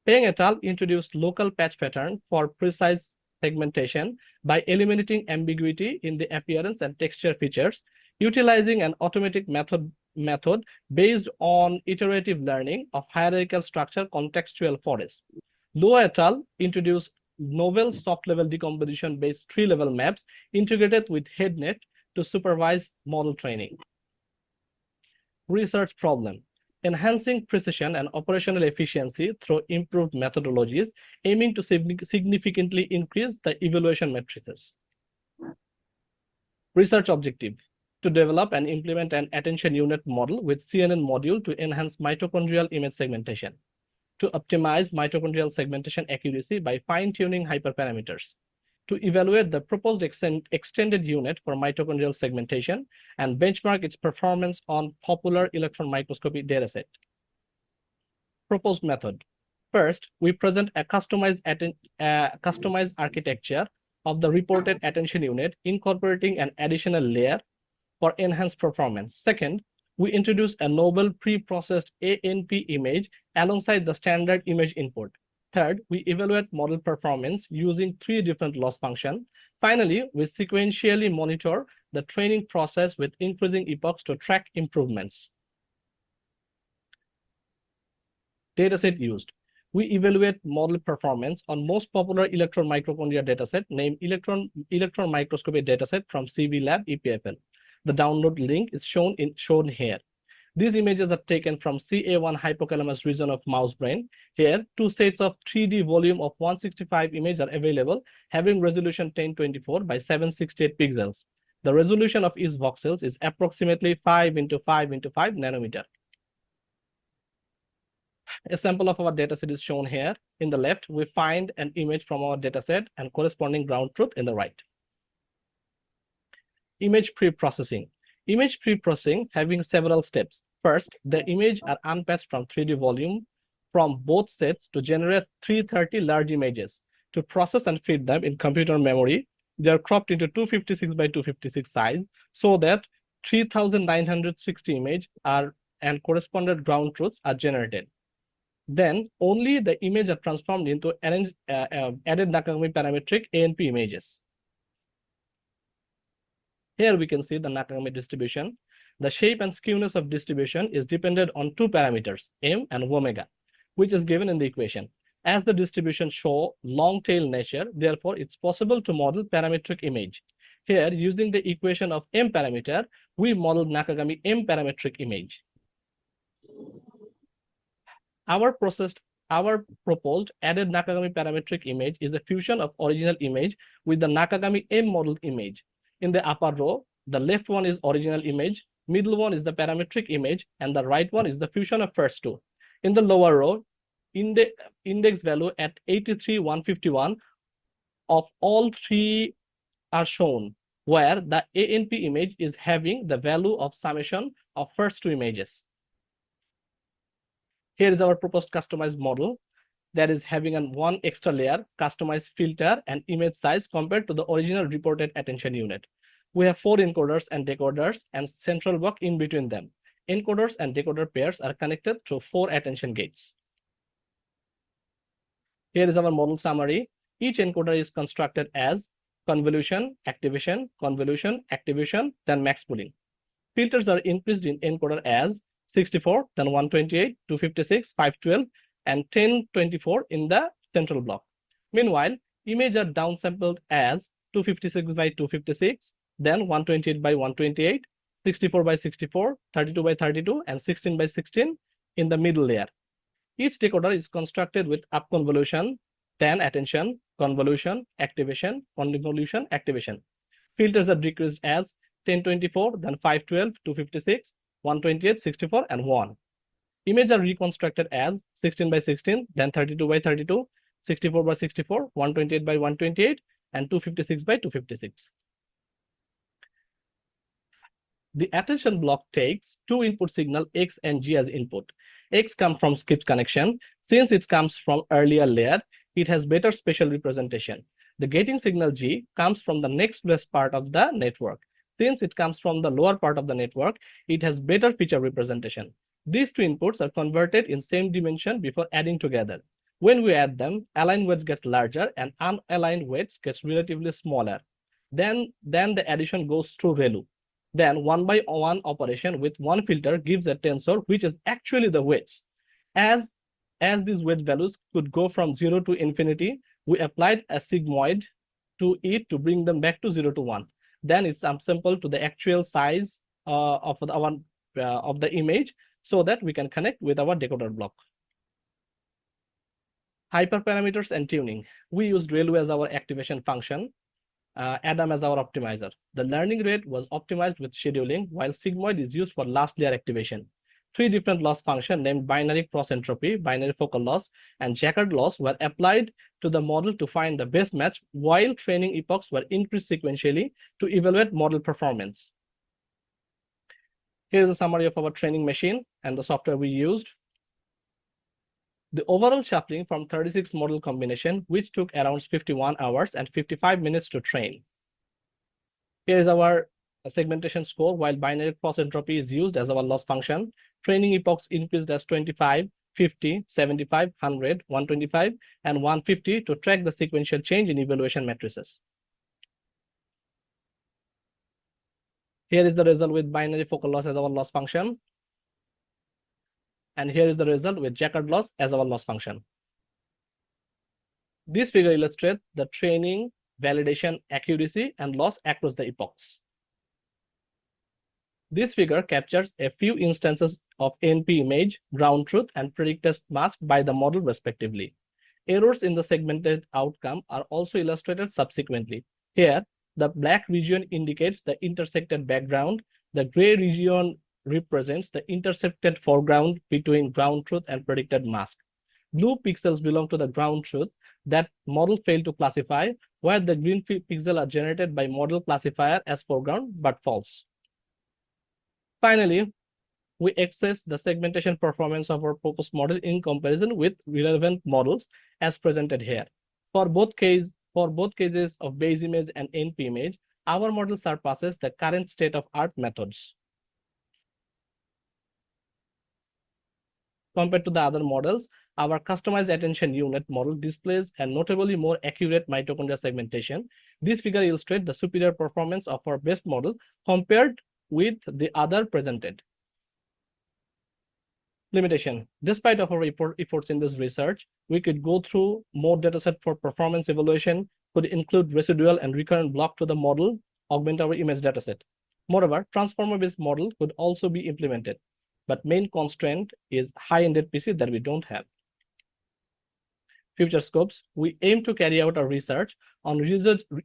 Speaker 6: Peng et al. Introduced local patch pattern for precise segmentation by eliminating ambiguity in the appearance and texture features, utilizing an automatic method based on iterative learning of hierarchical structure contextual forests. Luo et al. Introduced novel soft-level decomposition-based tree-level maps integrated with HeadNet to supervise model training. Research problem. Enhancing precision and operational efficiency through improved methodologies, aiming to significantly increase the evaluation matrices. Research objective. To develop and implement an attention unit model with CNN module to enhance mitochondrial image segmentation. To optimize mitochondrial segmentation accuracy by fine-tuning hyperparameters. To evaluate the proposed extended unit for mitochondrial segmentation and benchmark its performance on popular electron microscopy dataset. Proposed method. First, we present a customized architecture of the reported attention unit, incorporating an additional layer for enhanced performance. Second, we introduce a novel pre-processed ANP image alongside the standard image input. Third, we evaluate model performance using 3 different loss functions. Finally, we sequentially monitor the training process with increasing epochs to track improvements. Dataset used. We evaluate model performance on most popular electron mitochondria dataset named electron microscopy dataset from CV Lab EPFL. The download link is shown here. These images are taken from CA1 hypothalamus region of mouse brain. Here, 2 sets of 3D volume of 165 images are available, having resolution 1024 by 768 pixels. The resolution of each voxels is approximately 5 × 5 × 5 nanometer. A sample of our dataset is shown here. In the left, we find an image from our dataset and corresponding ground truth in the right. Image pre-processing. Image pre-processing having several steps. First, the images are unpatched from 3D volume from both sets to generate 330 large images. To process and feed them in computer memory, they are cropped into 256 by 256 size so that 3,960 images and corresponding ground truths are generated. Then only the images are transformed into added Nakagami parametric ANP images. Here we can see the Nakagami distribution. The shape and skewness of distribution is dependent on 2 parameters, m and omega, which is given in the equation. As the distribution show long tail nature, therefore it's possible to model parametric image. Here, using the equation of m parameter, we model Nakagami m parametric image. Our proposed added Nakagami parametric image is a fusion of original image with the Nakagami m model image. In the upper row, The left one is original image, middle one is the parametric image, and the right one is the fusion of first two. In the lower row, index value at 83,151 of all three are shown, where the ANP image is having the value of summation of first two images. Here is our proposed customized model that is having one extra layer, customized filter, and image size compared to the original reported attention unit. We have 4 encoders and decoders and central block in between them. Encoders and decoder pairs are connected through 4 attention gates. Here is our model summary. Each encoder is constructed as convolution, activation, then max pooling. Filters are increased in encoder as 64, then 128, 256, 512, and 1024 in the central block. Meanwhile, images are downsampled as 256 by 256, then 128 by 128, 64 by 64, 32 by 32, and 16 by 16 in the middle layer. Each decoder is constructed with up convolution, then attention, convolution, activation, activation. Filters are decreased as 1024, then 512, 256, 128, 64, and 1. Images are reconstructed as 16 by 16, then 32 by 32, 64 by 64, 128 by 128, and 256 by 256. The attention block takes 2 input signal X and G as input. X comes from skip connection. Since it comes from earlier layer, it has better spatial representation. The gating signal G comes from the next best part of the network. Since it comes from the lower part of the network, it has better feature representation. These 2 inputs are converted in same dimension before adding together. When we add them, aligned weights get larger and unaligned weights gets relatively smaller. Then the addition goes through ReLU. Then 1-by-1 operation with one filter gives a tensor which is actually the weights. As these weight values could go from 0 to infinity, we applied a sigmoid to it to bring them back to 0 to 1. Then it's upsampled to the actual size of the image so that we can connect with our decoder block. Hyperparameters and tuning. We used ReLU as our activation function, Adam as our optimizer. The learning rate was optimized with scheduling, while sigmoid is used for last layer activation. 3 different loss functions named binary cross entropy, binary focal loss, and Jaccard loss were applied to the model to find the best match, while training epochs were increased sequentially to evaluate model performance. Here is a summary of our training machine and the software we used. The overall shuffling from 36 model combination, which took around 51 hours and 55 minutes to train. Here is our segmentation score, while binary cross entropy is used as our loss function. Training epochs increased as 25, 50, 75, 100, 125, and 150 to track the sequential change in evaluation matrices. Here is the result with binary focal loss as our loss function. And here is the result with Jaccard loss as our loss function. This figure illustrates the training, validation, accuracy, and loss across the epochs. This figure captures a few instances of NP image, ground truth, and predicted mask by the model respectively. Errors in the segmented outcome are also illustrated subsequently. Here, the black region indicates the intersected background. The gray region represents the intersected foreground between ground truth and predicted mask. Blue pixels belong to the ground truth that model failed to classify, while the green pixels are generated by model classifier as foreground but false. Finally, we assess the segmentation performance of our proposed model in comparison with relevant models as presented here. For both cases of base image and NP image, our model surpasses the current state-of-art methods. Compared to the other models, our customized attention unit model displays a notably more accurate mitochondrial segmentation. This figure illustrates the superior performance of our best model compared with the other presented. Limitation. Despite our efforts in this research, we could go through more dataset for performance evaluation, could include residual and recurrent block to the model, augment our image dataset. Moreover, transformer-based model could also be implemented, but main constraint is high-ended PC that we don't have. future scopes, we aim to carry out a research on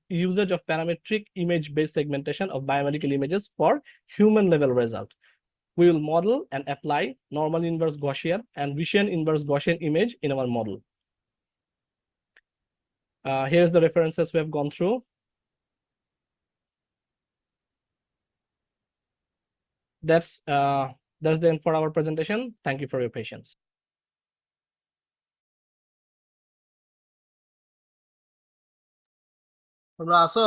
Speaker 6: usage of parametric image-based segmentation of biomedical images for human-level result. We will model and apply normal inverse Gaussian and Vision inverse Gaussian image in our model. Here's the references we have gone through. That's the end for our presentation. Thank you for your patience.
Speaker 1: তোমরা আছো?